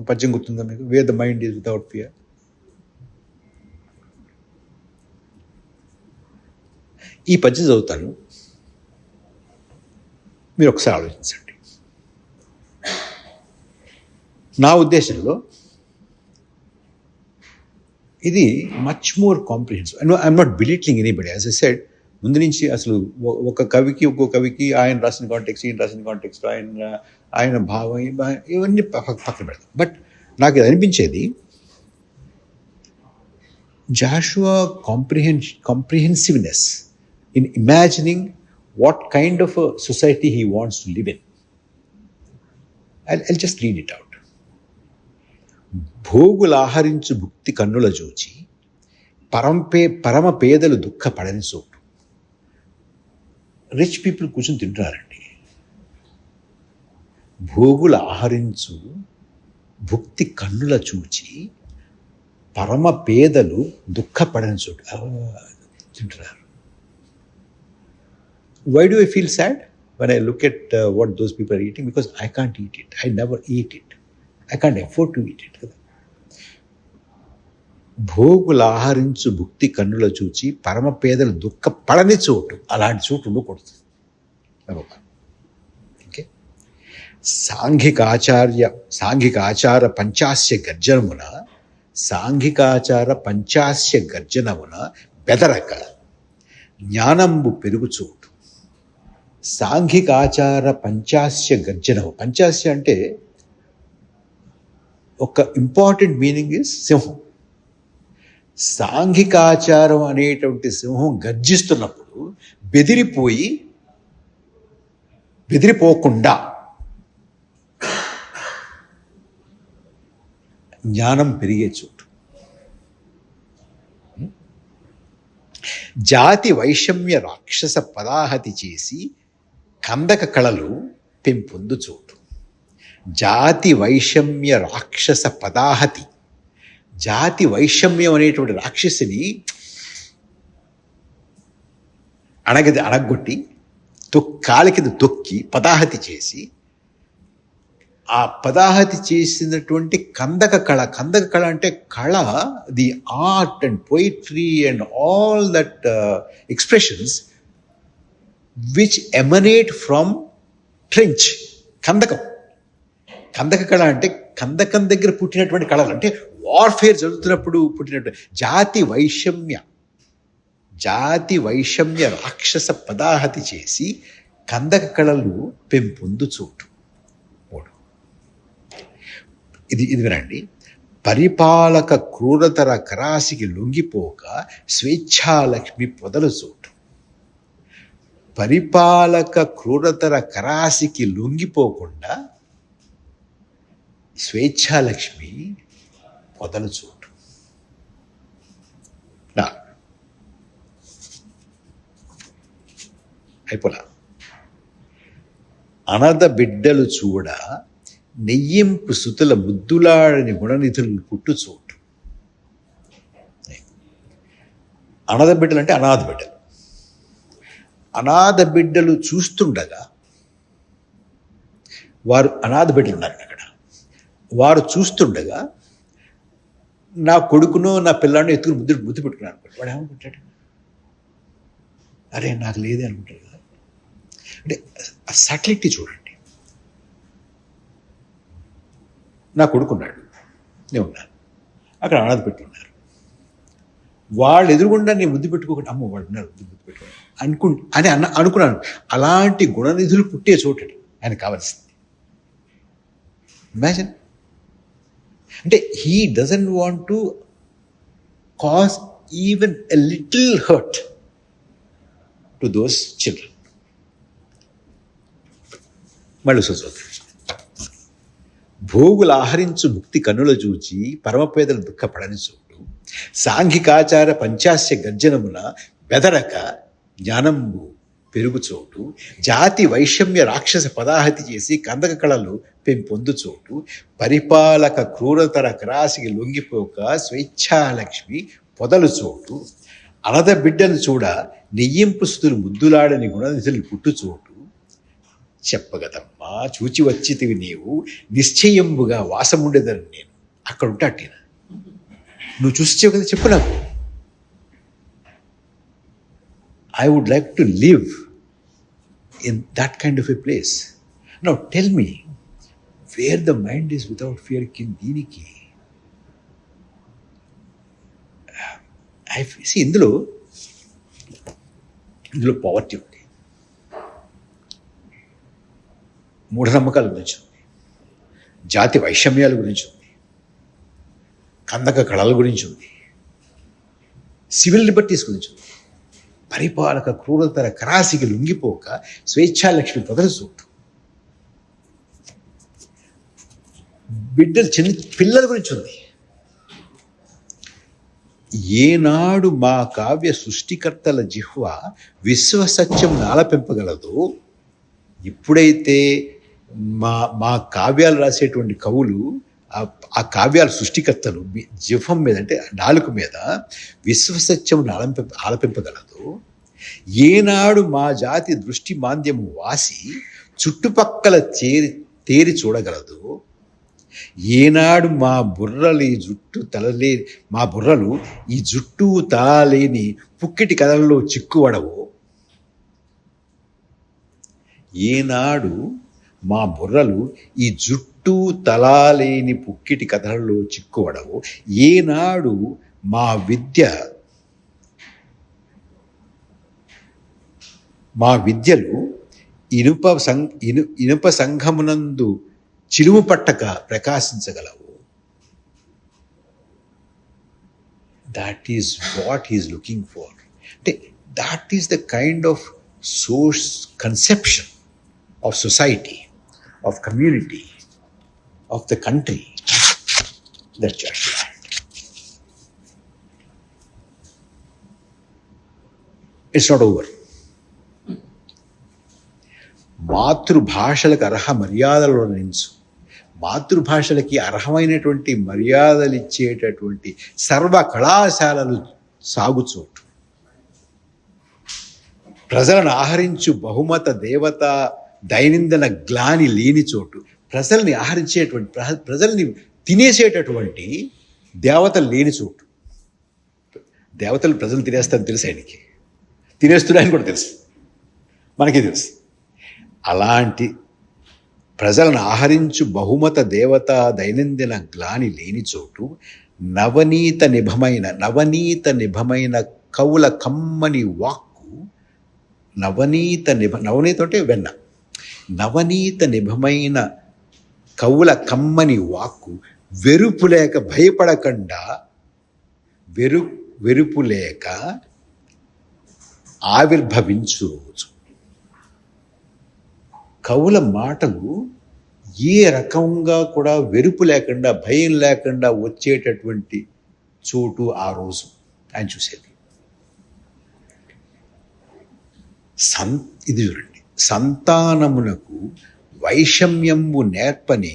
పద్యం గుర్తుందా మీకు? Where the mind is without fear. ఈ పద్యం చదువుతాను, మీరు ఒకసారి ఆలోచించండి. నా ఉద్దేశంలో ఇది much more comprehensive. I'm not belittling anybody. As I said, ముందు నుంచి అసలు ఒక కవికి, ఒక్కో కవికి ఆయన రాసిన కాంటెక్స్ట్, ఈయన రాసిన కాంటెక్స్ట్, ఆయన భావం, ఇవన్నీ పక్కన పెడతాం. బట్ నాకు ఇది అనిపించేది, Jashuva comprehensiveness in imagining what kind of a society he wants to live in. I'll just read it out. భోగులాహరించు భుక్తి కన్నుల జూచి పరమ పేదలు దుఃఖపడని చోటు. రిచ్ పీపుల్ కూర్చొని తింటున్నారండి. భోగుల ఆహరించు భుక్తి కన్నుల చూచి పరమ పేదలు దుఃఖపడని చోటు తింటున్నారు. Why do I feel sad when I look at what those people are eating? Because I can't eat it. I never eat it. I can't afford to eat it. భోగులు ఆహరించు భుక్తి కన్నుల చూచి పరమ పేదలు దుఃఖపడని చోటు, అలాంటి చోటు ఉండకూడదు. ఓకే. సాంఘికాచార పంచాస్య గర్జనమున బెదరక జ్ఞానంబు పెరుగు చోటు. సాంఘికాచార పంచాస్య గర్జనము. పంచాస్య అంటే ఒక ఇంపార్టెంట్ మీనింగ్ ఇస్ సింహం. సాంఘికాచారం అనేటువంటి సింహం గర్జిస్తున్నప్పుడు బెదిరిపోకుండా జ్ఞానం పెరిగే చోటు. జాతి వైషమ్య రాక్షస పదాహతి చేసి కందక కళలు పెంపొందు చోటు. జాతి వైషమ్య రాక్షస పదాహతి. జాతి వైషమ్యం అనేటువంటి రాక్షసిని అణగొట్టి కాలి కింద తొక్కి పదాహతి చేసి, ఆ పదాహతి చేసినటువంటి కందక కళ అంటే కళ, the art and poetry and all that expressions which emanate from trench. కందక కళ అంటే కందకం దగ్గర పుట్టినటువంటి కళలు, అంటే వార్ఫేర్ జరుగుతున్నప్పుడు పుట్టినటువంటి జాతి వైషమ్య రాక్షస పదాహతి చేసి కందక కళలు పెంపొందు చోటు. ఇది వినండి. పరిపాలక క్రూరతర కరాసికి లొంగిపోక స్వేచ్ఛాలక్ష్మి పొదలు చోటు. పరిపాలక క్రూరతర కరాసికి లొంగిపోకుండా స్వేచ్ఛాలక్ష్మి పొదలు చోటు. అయిపోలా. అనద బిడ్డలు చూడ నెయ్యింపు సుతుల ముద్దులాడని గుణనిధులను పుట్టు చోటు. అనాథ బిడ్డలు అంటే అనాథ బిడ్డలు. అనాథ బిడ్డలు చూస్తుండగా వారు అనాథ బిడ్డలు ఉన్నారు అక్కడ. వారు చూస్తుండగా నా కొడుకునో నా పిల్లాడినో ఎత్తుకుని ముద్దు పెట్టుకున్నాను అనుకోండి, వాడు ఏమనుకుంటాడు? అరే నాకు లేదే అనుకుంటాడు కదా. అంటే ఆ సటిలిటీ చూడండి. నా కొడుకున్నాడు, నేను ఉన్నాను, అక్కడ అనాథ బిడ్డలు ఉన్నారు. వాళ్ళు ఎదురుగుండా నేను ముద్దు పెట్టుకోకుండా అమ్మ వాళ్ళు ఉన్నారు ముద్దు పెట్టుకోండి అనుకున్నాను. అలాంటి గుణనిధులు పుట్టే చోటు ఆయన కావాల్సింది. ఇమాజిన్. అంటే he doesn't want to cause even a little hurt to those children. మళ్ళీ చూద్దాం. భోగులు ఆహరించు ముక్తి కన్నుల చూచి పరమపేదల దుఃఖపడని చోటు. సాంఘికాచార పంచాస్య గర్జనమున బెదరక జ్ఞానంబు పెరుగు చోటు. జాతి వైషమ్య రాక్షస పదాహతి చేసి కందక కళలు పెంపొందు చోటు. పరిపాలక క్రూరతర క్రాసికి లొంగిపోక స్వేచ్ఛాలక్ష్మి పొదలు చోటు. అనద బిడ్డలు చూడ నెయ్యింపు స్థుతులు ముద్దులాడని గుణనిధులు పుట్టు చోటు. చెప్పగదమ్మా చూచి వచ్చితివి నీవు నిశ్చయంబుగా వాసముండేదని నేను. అక్కడ ఉంటాడు నేను. నువ్వు చూసిచ్చావు కదా, చెప్పు నాకు. I would like to live in that kind of a place. Now tell me, where the mind is without fear దీనికి I see ఇందులో పావర్టీ ఉంది, మూఢనమ్మకాల గురించి ఉంది, జాతి వైషమ్యాల గురించి ఉంది, కందక కళల గురించి ఉంది, సివిల్ లిబర్టీస్ గురించి ఉంది. పరిపాలక క్రూరతర కరాసికి లొంగిపోక స్వేచ్ఛాలక్ష్మి పొదలు చోటు. బిడ్డలు చిన్న పిల్లల గురించి ఉంది. ఏనాడు మా కావ్య సృష్టికర్తల జిహ్వ విశ్వసత్యం ఆలపింపగలదో, ఎప్పుడైతే మా కావ్యాలు రాసేటువంటి కవులు ఆ కావ్యాల సృష్టికర్తలు జిహ్వం మీద అంటే నాలుక మీద విశ్వసత్యం ఆలపింపగలదు, ఏనాడు మా జాతి దృష్టి మాంద్యము వాసి చుట్టుపక్కల తేరి చూడగలదు, ఏనాడు మా బుర్రలు ఈ జుట్టు తలలేని పుక్కిటి కథలలో చిక్కువడవో, ఏనాడు మా బుర్రలు ఈ జుట్టు తలాలేని పుక్కిటి కథలలో చిక్కువడవు, ఏనాడు మా విద్యలు ఇనుప సంఘమునందు చిలుము పట్టక ప్రకాశించగలవు. That is what he is looking for. అంటే that is the kind of source conception of society, of community, of the country that you have had. It's not over. మాతృభాషలకు అర్హ మర్యాదలు నించు. మాతృభాషలకి అర్హమైనటువంటి మర్యాదలు ఇచ్చేటటువంటి సర్వ కళాశాలలు సాగుచోటు. ప్రజలను ఆహరించు బహుమత దేవత దైనందిన గ్లాని లేని చోటు. ప్రజల్ని ఆహరించేటువంటి ప్రజల్ని తినేసేటటువంటి దేవతలు లేని చోటు. దేవతలు ప్రజలు తినేస్తారని తెలుసు ఆయనకి, తినేస్తున్నాయని కూడా తెలుసు, మనకి తెలుసు. అలాంటి ప్రజలను ఆహరించు బహుమత దేవత దైనందిన గ్లాని లేని చోటు. నవనీత నిభమైన కవుల కమ్మని వాక్కు. నవనీత అంటే వెన్న. నవనీత నిభమైన కవుల కమ్మని వాక్కు వెరుపు లేక భయపడకుండా వెరుపు లేక ఆవిర్భవించు రోజు. కవుల మాటలు ఏ రకంగా కూడా వెరుపు లేకుండా భయం లేకుండా వచ్చేటటువంటి చోటు ఆ రోజు ఆయన చూసేది. ఇది చూడండి. సంతానమునకు వైషమ్యంబు నేర్పని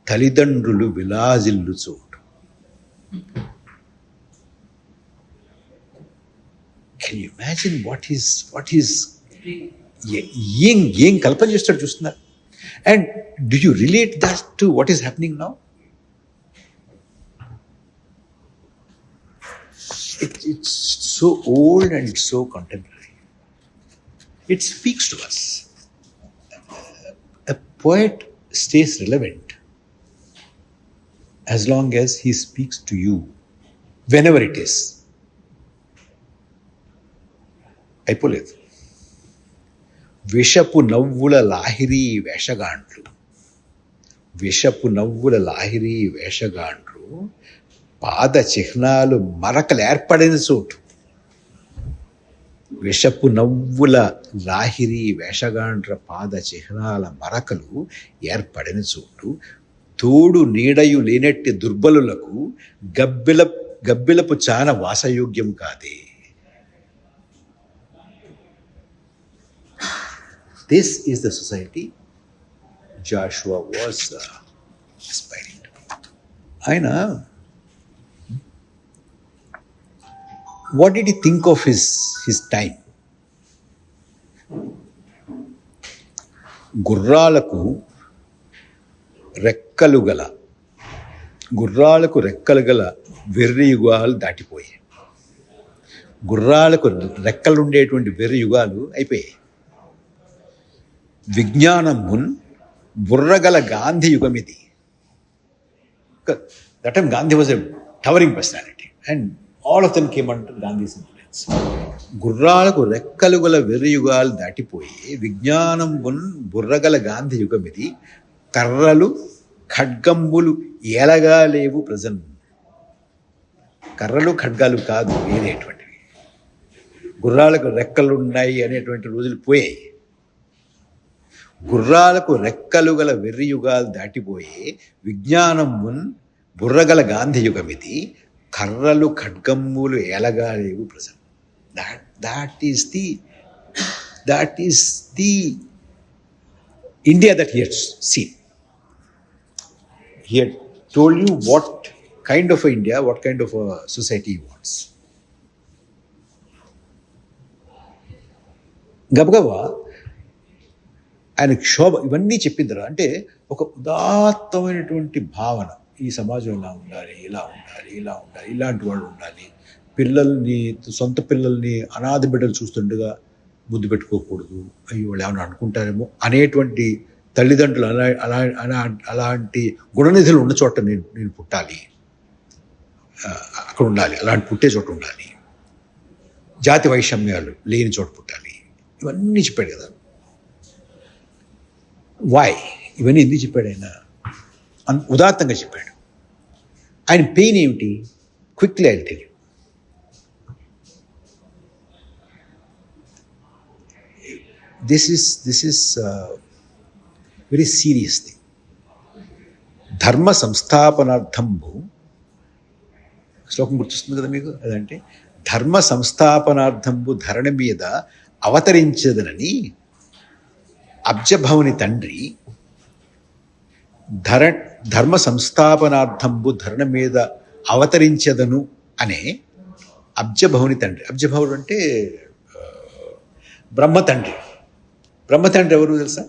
తల్లిదండ్రులు విలాజిల్లు చోటు. Can you imagine what is ఏం కల్పన చేస్తాడు చూస్తున్నారు. And do you relate that to what is happening now? It's so old and it's so contemporary. It speaks to us. A poet stays relevant as long as he speaks to you, whenever it is. అయిపోలేదు. విషపు నవ్వుల లాహిరి వేషగాండ్లు, విషపు నవ్వుల లాహిరి వేషగాండ్లు, పాద చిహ్నాలు మరకలు ఏర్పడిన చోటు. విషపు నవ్వుల లాహిరి వేషగాండ్ర పాద చిహ్నాల మరకలు ఏర్పడిన చోటు. తోడు నీడయు లేనట్టి దుర్బలులకు గబ్బిలపు చాన వాసయోగ్యం కాదే. This is the society Joshua was aspiring to. ఆయన what did he think of his time? గుర్రాలకు రెక్కలు గల వెర్రి యుగాలు దాటిపోయాయి. గుర్రాలకు రెక్కలు ఉండేటువంటి వెర్రి యుగాలు అయిపోయాయి. విజ్ఞానం మున్ బుర్రగల గాంధీ యుగం ఇది. That time Gandhi was a towering personality and all of them came under Gandhi's influence. గుర్రాలకు రెక్కలు గల వెర్రి యుగాలు దాటిపోయి విజ్ఞానం మున్ బుర్రగల గాంధీ యుగం ఇది. కర్రలు ఖడ్గంబులు ఏలగా లేవు ప్రజెంట్. కర్రలు ఖడ్గాలు కాదు వేరేటువంటివి. గుర్రాలకు రెక్కలు ఉన్నాయి అనేటువంటి రోజులు పోయాయి. గుర్రాలకు రెక్కలు గల వెర్రి యుగాలు దాటిపోయే విజ్ఞానం మున్ బుర్రగల గాంధీ యుగం ఇది. కర్రలు ఖడ్గమ్ములు ఏలగా లేవు ప్రజలు. that is the India that he had seen. He had told you what kind of a India, what kind of a society he wants. గబగబా ఆయన క్షోభ ఇవన్నీ చెప్పిందరా అంటే ఒక ఉదాత్తమైనటువంటి భావన. ఈ సమాజం ఇలా ఉండాలి, ఇలా ఉండాలి, ఇలా ఉండాలి, ఇలాంటి వాళ్ళు ఉండాలి. పిల్లల్ని, సొంత పిల్లల్ని అనాథ బిడ్డలు చూస్తుండగా ముద్దు పెట్టుకోకూడదు, అయ్యో వాళ్ళు ఏమైనా అనుకుంటారేమో అనేటువంటి తల్లిదండ్రులు అలాంటి గుణనిధులు ఉన్న చోట నేను పుట్టాలి, అక్కడ ఉండాలి, అలాంటి పుట్టే చోట ఉండాలి, జాతి వైషమ్యాలు లేని చోట పుట్టాలి, ఇవన్నీ చెప్పాడు కదా. వాయ్ ఇవన్నీ ఎందుకు చెప్పాడు ఆయన? ఉదాత్తంగా చెప్పాడు. ఆయన పెయిన్ ఏమిటి? Quickly I tell you. This is very serious thing. ధర్మ సంస్థాపనార్థంబు, శ్లోకం గుర్తొస్తుంది కదా మీకు, అదంటే ధర్మ సంస్థాపనార్థంబు ధరణి మీద అవతరించదనని అబ్జభవుని తండ్రి, ధర్మ సంస్థాపనార్థంబు ధరణ మీద అవతరించదను అనే అబ్జభవుని తండ్రి. అబ్జభవుడు అంటే బ్రహ్మ తండ్రి. బ్రహ్మ తండ్రి ఎవరు తెలుసా?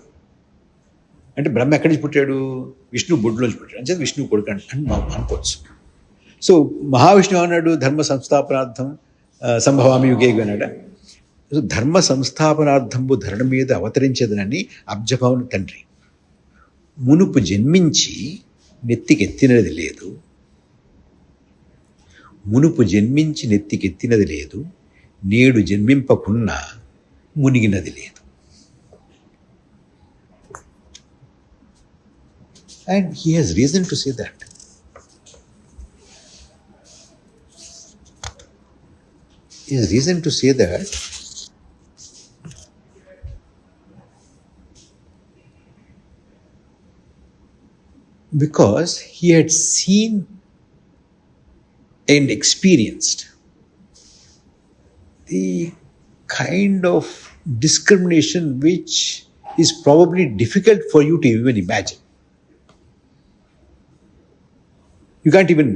అంటే బ్రహ్మ ఎక్కడి నుంచి పుట్టాడు? విష్ణు బొడ్డులోంచి పుట్టాడు. అంటే విష్ణువు కొడుకు అని అనుకోవచ్చు. సో మహావిష్ణువు అన్నాడు ధర్మ సంస్థాపనార్థం సంభవామి యుగే అన్నాడు. సో ధర్మ సంస్థాపనార్థంబు ధరణ మీద అవతరించదనని అబ్జభవుని తండ్రి. మునుపు జన్మించి నెత్తికెత్తినది లేదు, మునుపు జన్మించి నెత్తికెత్తినది లేదు, నేడు జన్మింపకున్నా మునిగినది లేదు. And he has reason to say that. He has reason to say that because he had seen and experienced the kind of discrimination which is probably difficult for you to even imagine. You can't even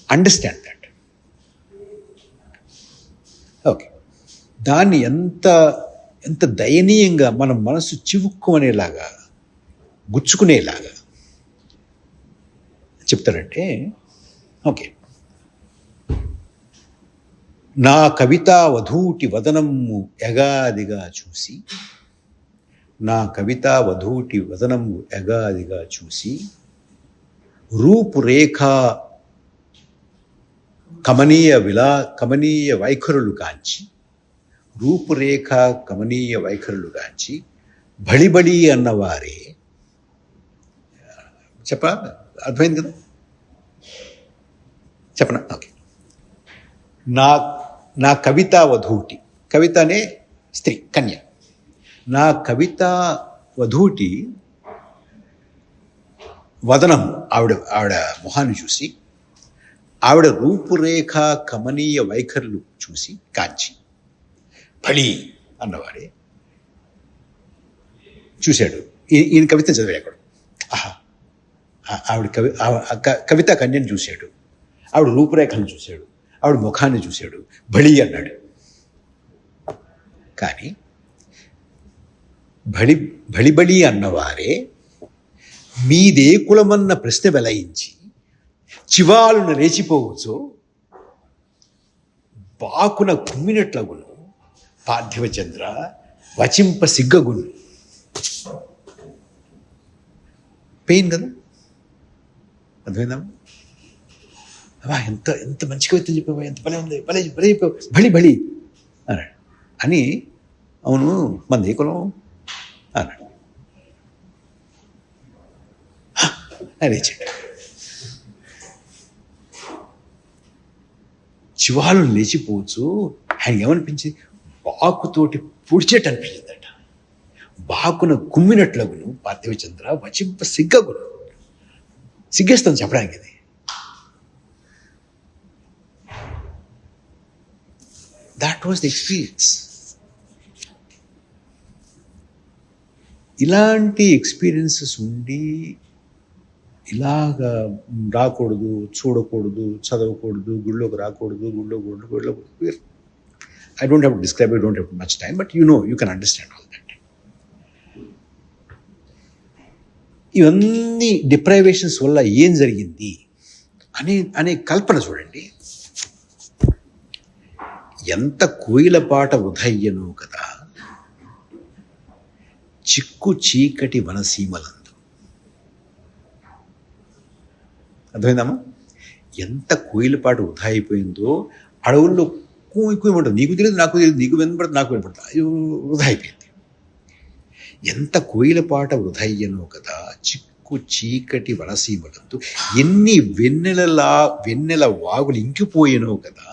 understand that. Okay, దాన్ని ఎంత ఎంత దయనీయంగా మన మనసు చివుక్కునేలాగా గుచ్చుకునేలాగా చెప్తారంటే, okay, నా కవితా వధూటి వదనము ఎగాదిగా చూసి, నా కవితా వధూటి వదనము ఎగాదిగా చూసి, రూపురేఖ కమనీయ వైఖరులు కాంచి, రూపురేఖ కమనీయ వైఖరులు కాంచి బళిబడి అన్నవారే. అర్థమైంది కదా? చెప్పనా? ఓకే. నా కవితా వధూటి, కవిత అనే స్త్రీ, కన్య, నా కవితా వధూటి వదనం, ఆవిడ మొహాన్ని చూసి, ఆవిడ రూపురేఖ కమనీయ వైఖరులు చూసి కాంచి బళి అన్నవాడే చూశాడు. ఈయన కవిత చదివాడు అక్కడ. ఆవిడ కవితా కన్యను చూశాడు, ఆవిడ రూపురేఖలను చూశాడు, ఆవిడ ముఖాన్ని చూశాడు, బళి అన్నాడు. కానీ బళి అన్నవారే మీదే కులమన్న ప్రశ్న వెలయించి చివాలున లేచిపోవచ్చు బాకున కుమ్మినట్లగును పార్థివ చంద్ర వచింప సిగ్గగును. పెయిన్ కదా? అర్థమైందమ్మా? అబ్బా, ఎంత ఎంత మంచి కవిత చెప్పావా, ఎంత భలే ఉంది, భలే భలే చెప్పావు, బళి అన్నాడు. అని, అవును మంది ఏ కులం అన్నాడు. లేచాడు. చివాలు లేచిపోవచ్చు. ఆయన ఏమనిపించింది? బాకుతోటి పొడిచేట్టు అనిపించిందట. బాకున కుమ్మినట్లగును పార్థివ చంద్ర వచింప సిగ్గగును. సిగ్గేస్తాను చెప్పడానికి. ఇది దాట్ వాజ్ ది ఎక్స్పీరియన్స్. ఇలాంటి ఎక్స్పీరియన్సెస్ ఉండి ఇలాగా రాకూడదు, చూడకూడదు, చదవకూడదు, గుళ్ళోకి రాకూడదు, గుళ్ళో I don't have to describe, I don't have much time, but you can understand all that. ఇవన్నీ డిప్రైవేషన్స్ వల్ల ఏం జరిగింది అనే కల్పన చూడండి. ఎంత కోయిలపాట ఉదయ్యను కదా చిక్కు చీకటి వనసీమలందు. అర్థమైందమ్మా? ఎంత కోయిలపాట వృధా అయిపోయిందో. అడవుల్లో కూయమంటుంది, నీకు తెలియదు నాకు తెలియదు, నీకు వినపడుతుంది నాకు వినపడుతుంది, వృధా అయిపోయింది. ఎంత కోయిలపాట వృధయ్యనో కదా చిక్కు చీకటి వనసీమలందు, ఎన్ని వెన్నెల వాగులు ఇంకిపోయేనో కదా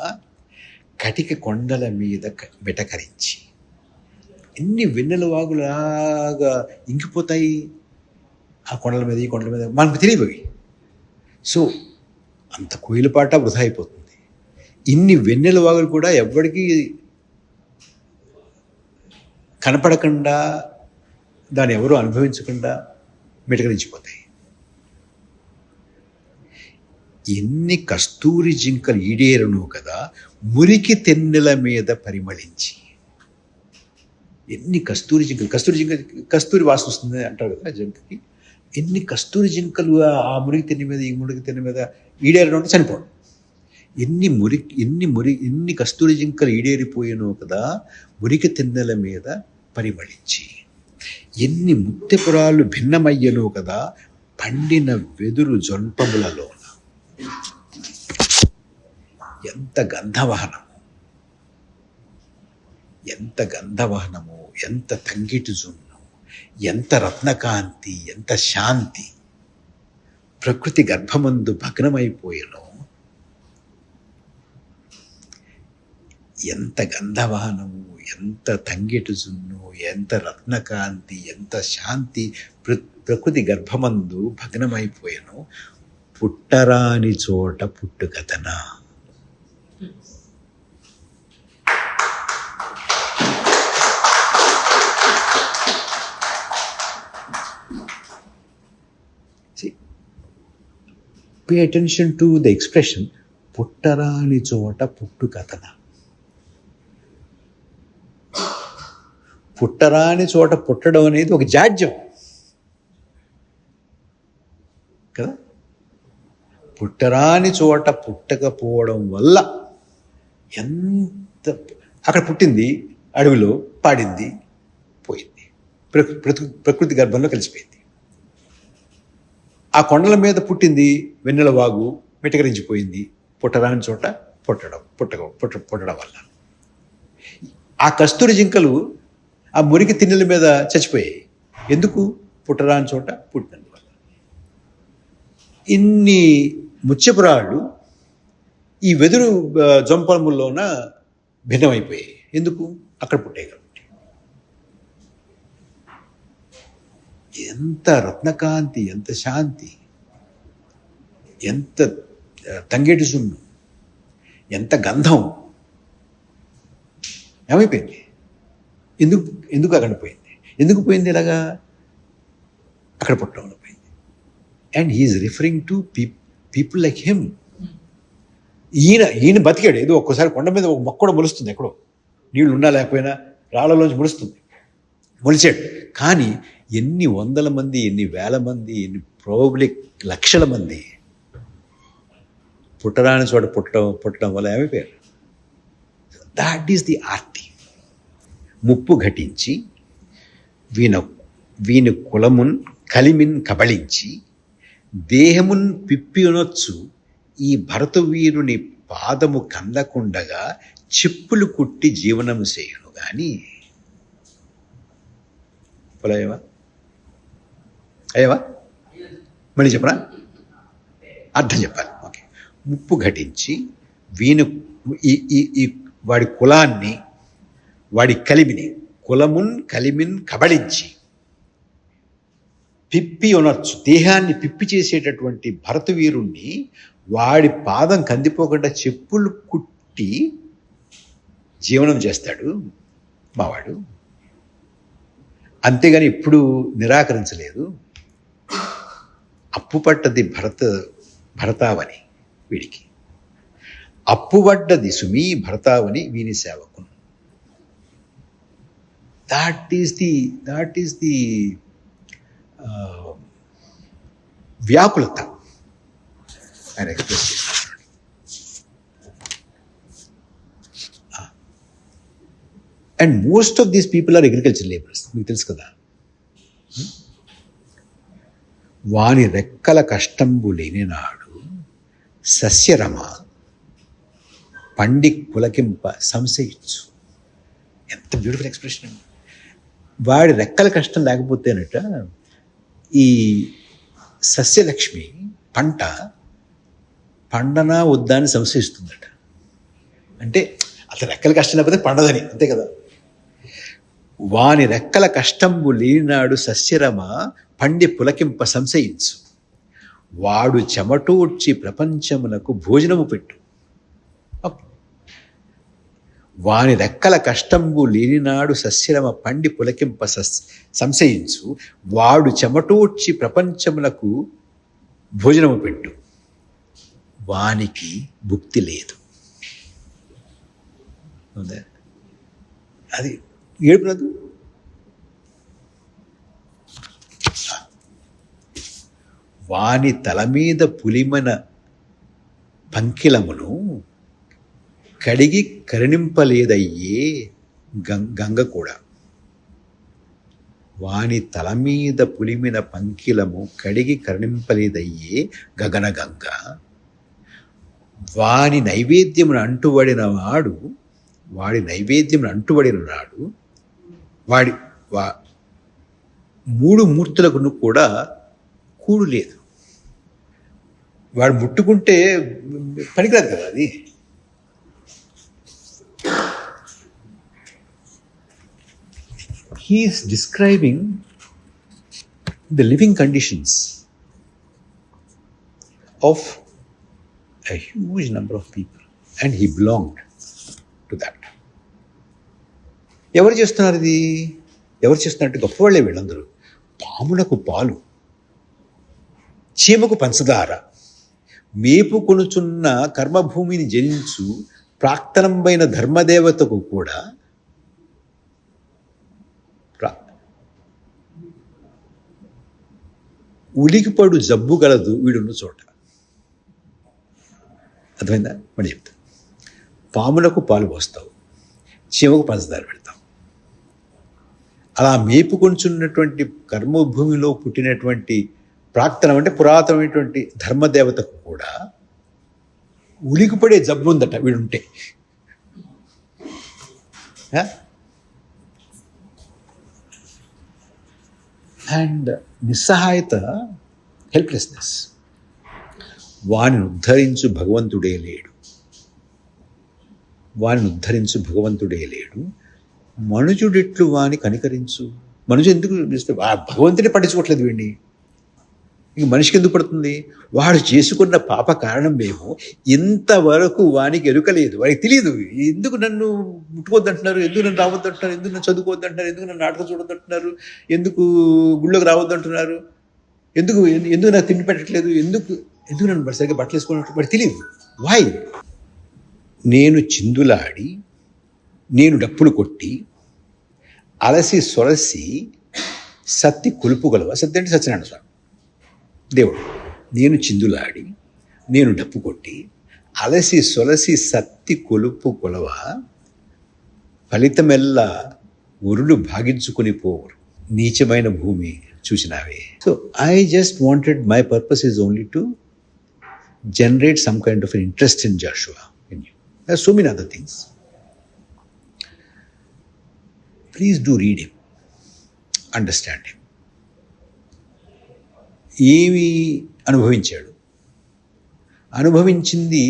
కటిక కొండల మీద బెటకరించి. ఎన్ని వెన్నెల వాగులాగా ఇంకిపోతాయి ఆ కొండల మీద, ఈ కొండల మీద, మనకు తెలియదు. సో అంత కోయిలపాట వృధా అయిపోతుంది. ఇన్ని వెన్నెల వాగులు కూడా ఎవ్వడికి కనపడకుండా, దాన్ని ఎవరూ అనుభవించకుండా మిటకరించిపోతాయి. ఎన్ని కస్తూరి జింకలు ఈడేరను కదా మురికి తెన్నెల మీద పరిమళించి. ఎన్ని కస్తూరి కస్తూరి వాసన వస్తుంది అంటారు కదా జింకకి. ఎన్ని కస్తూరి జింకలు ఆ మురికి తెన్నె మీద, ఈ మురికి తెన్నె మీద ఈడేరడం అంటే చనిపోవడం. ఎన్ని కస్తూరి జింకలు ఈడేరిపోయానో కదా మురికి తెన్నెల మీద పరిమళించి. ఎన్ని ముత్తెపురాలు భిన్నమయ్యనో కదా పండిన వెదురు జొంపములలో. ఎంత గంధవహనము, ఎంత తంగిటి జున్ను, ఎంత రత్నకాంతి, ఎంత శాంతి. ప్రకృతి గర్భమందు భగ్నమైపోయేను. ఎంత గంధవహనము, ఎంత తంగిటి జున్ను, ఎంత రత్నకాంతి, ఎంత శాంతి. ప్రకృతి గర్భమందు భగ్నమైపోయేను. పుట్టరాని చోట పుట్టుకథనా. Pay attention to the expression పుట్టరాని చోట పుట్టు కథన. పుట్టరాని చోట పుట్టడం అనేది ఒక జాడ్యం కదా. పుట్టరాని చోట పుట్టకపోవడం వల్ల ఎంత అక్కడ పుట్టింది, అడవిలో పాడింది, పోయింది, ప్రకృతి గర్భంలో కలిసిపోయింది. ఆ కొండల మీద పుట్టింది, వెన్నెల వాగు మిటకరించిపోయింది, పుట్టరాని చోట పుట్టడం వల్ల. ఆ కస్తూరి జింకలు ఆ మురికి తిన్నెల మీద చచ్చిపోయాయి. ఎందుకు? పుట్టరాని చోట పుట్టినందువల్ల. ఇన్ని ముత్యపురాళ్ళు ఈ వెదురు జొంపముల్లోన భిన్నమైపోయాయి. ఎందుకు? అక్కడ పుట్టాయి కాబట్టి. ఎంత రత్నకాంతి, ఎంత శాంతి, ఎంత తంగేటి సున్ను, ఎంత గంధం ఏమైపోయింది? ఎందుకు అక్కడ పోయింది? ఎందుకు పోయింది ఇలాగా? అక్కడ పుట్టడంలో పోయింది. And he's referring to people like him. ఈయన బతికాడు. ఏదో ఒక్కోసారి కొండ మీద ఒక మొక్క కూడా మొలుస్తుంది, ఎక్కడో నీళ్ళు ఉన్నా లేకపోయినా రాళ్ళలోంచి మొలుస్తుంది, మొలిచాడు. కానీ ఎన్ని వందల మంది, ఎన్ని వేల మంది, ఎన్ని ప్రోబబ్లీ లక్షల మంది పుట్టరాని చోట పుట్టడం వల్ల ఏమైపోయారు? దాట్ ఈస్ ది ఆర్తి. ముప్పు ఘటించి వీని కులమున్ కలిమిన్ కబళించి దేహమున్ పిప్పినొచ్చు ఈ భరతవీరుని పాదము కందకుండగా చిప్పులు కుట్టి జీవనము చేయును గాని. అయ్యవా మళ్ళీ చెప్పరా? అర్థం చెప్పాలి. ఓకే. ముప్పు ఘటించి ఈ వాడి కులాన్ని, వాడి కలిమిని, కులమున్ కలిమిన్ కబళించి పిప్పి ఉనర్చు, దేహాన్ని పిప్పి చేసేటటువంటి భరతవీరుణ్ణి వాడి పాదం కందిపోకుండా చెప్పులు కుట్టి జీవనం చేస్తాడు మావాడు. అంతేగాని ఎప్పుడు నిరాకరించలేదు. అప్పు పట్టది భరతావని వీడికి, అప్పుపడ్డది సుమీ భరతావని వీని సేవకును. దాట్ ఈస్ ది వ్యాకులత ఆయన ఎక్స్ప్రెస్ చేస్తున్నారు. And most of these people are agriculture labourers. మీకు తెలుసు కదా. వాని రెక్కల కష్టంబు లేని నాడు సస్యరమ పండి పులకింప సంశయించు. ఎంత బ్యూటిఫుల్ ఎక్స్ప్రెషన్ అండి. వాడి రెక్కల కష్టం లేకపోతేనట ఈ సస్యలక్ష్మి పంట పండనా వద్దా అని సంశయిస్తుందట. అంటే అతని రెక్కల కష్టం లేకపోతే పండదని, అంతే కదా. వాని రెక్కల కష్టంబు లేనినాడు సస్యరమ పండి పులకింప సంశయించు, వాడు చెమటూడ్చి ప్రపంచమునకు భోజనము పెట్టు. వాని రెక్కల కష్టంబు లేనినాడు సస్యరమ పండి పులకింప సంశయించు, వాడు చెమటూడ్చి ప్రపంచమునకు భోజనము పెట్టు, వానికి భుక్తి లేదు. అది ఏడుపునదు. వాని తల మీద పులిమన పంకిలమును కడిగి కరుణింపలేదయ్యే గంగ కూడా. వాని తల మీద పులిమిన పంకిలము కడిగి కరుణింపలేదయ్యే గగన గంగ. వాడి నైవేద్యమును అంటుబడిన నాడు వాడి మూడు మూర్తులకు కూడా కూడు లేదు. వాడు ముట్టుకుంటే పనికిరాదు కదా అది. He is describing the living conditions of a huge number of people, and he belonged to that. ఎవరు చేస్తున్నారు ఇది? ఎవరు చేస్తున్నట్టు? గొప్పవాళ్ళే వీళ్ళందరూ. పాములకు పాలు, చీమకు పంచదార, మేపుకొనుచున్న కర్మభూమిని జనించు ప్రాక్తనంబైన ధర్మదేవతకు కూడా ఉలికిపడు జబ్బు గలదు వీడున్న చోట. అర్థమైందా? మళ్ళీ చెప్తా. పాములకు పాలు పోస్తావు, చీమకు పంచదార పెడతావు. అలా మేపుకొంచున్నటువంటి కర్మభూమిలో పుట్టినటువంటి ప్రాక్తనం అంటే పురాతనమైనటువంటి ధర్మదేవతకు కూడా ఉలికిపడే జబ్బు ఉందట వీడుంటే. అండ్ నిస్సహాయత, హెల్ప్లెస్నెస్. వానిని ఉద్ధరించు భగవంతుడే లేడు, వానిని ఉద్ధరించు భగవంతుడే లేడు. మనుజుడెట్లు వాని కనికరించు. మనుజు ఎందుకు భగవంతుడే పట్టించుకోవట్లేదు వీడిని. ఇంక మనిషికి ఎందుకు పడుతుంది? వాడు చేసుకున్న పాప కారణం మేము ఇంతవరకు వానికి ఎరుకలేదు, వాడికి తెలియదు. ఎందుకు నన్ను ముట్టుకోవద్దంటున్నారు, ఎందుకు నన్ను రావద్దంటున్నారు, ఎందుకు నన్ను చదువుకోవద్దంటున్నారు, ఎందుకు నన్ను నాటకం చూడొద్దంటున్నారు, ఎందుకు గుళ్ళోకి రావద్దంటున్నారు, ఎందుకు ఎందుకు నాకు తిండి పెట్టట్లేదు, ఎందుకు నన్ను సరిగ్గా బట్టలు వేసుకోవడం వాడికి తెలియదు. వాయ్? నేను చిందులాడి, నేను డప్పులు కొట్టి, అలసి సొలసి సత్తి కొలుపుగలవ. సత్తి అంటే సత్యనారాయణ స్వామి దేవుడు. నేను చిందులాడి, నేను డప్పు కొట్టి, అలసి సొలసి సత్తి కొలుపు కొలవ, ఫలితమెల్లా ఉరులు భాగించుకొని పోరు, నీచమైన భూమి చూసినావే. So I just wanted, my purpose is only to generate some kind of an interest in Joshua in you. There are so many other things. Please do read him, understand him. ఏమి అనుభవించాడు? అనుభవించింది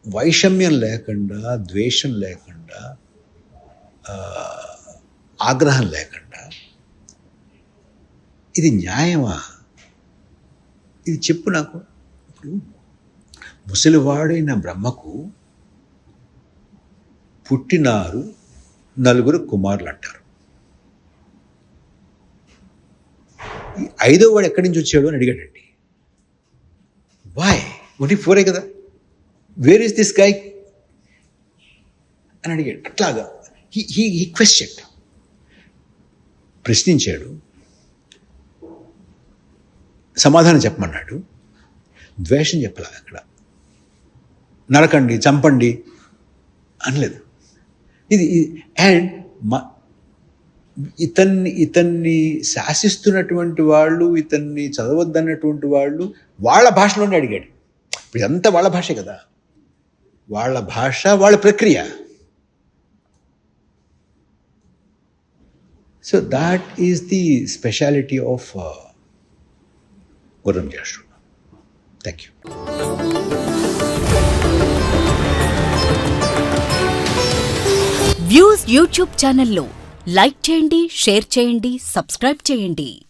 వైషమ్యం లేకుండా, ద్వేషం లేకుండా, ఆగ్రహం లేకుండా. ఇది న్యాయమా? ఇది చెప్పు నాకు. ముసలివాడైన బ్రహ్మకు పుట్టినారు 4 కుమారులు అంటారు. ఈ 5వ వాడు ఎక్కడి నుంచి వచ్చాడు అని అడిగాడండి. వాయ్? 4 కదా, వేర్ ఇస్ దిస్ గై అని అడిగాడు. అట్లాగా హీ క్వశ్చన్, ప్రశ్నించాడు, సమాధానం చెప్పమన్నాడు. ద్వేషం చెప్పలే అక్కడ. నరకండి, చంపండి అనలేదు. ఇది అండ్ ఇతన్ని శాసిస్తున్నటువంటి వాళ్ళు, ఇతన్ని చదవద్దన్నటువంటి వాళ్ళు వాళ్ళ భాషలోనే అడిగాడు. ఇప్పుడు ఇదంతా వాళ్ళ భాషే కదా, వాళ్ళ భాష, వాళ్ళ ప్రక్రియ. So that is the speciality of Gurram Jashuva. Thank you. Views YouTube ఛానల్లో లైక్ చేయండి, షేర్ చేయండి, సబ్స్క్రైబ్ చేయండి.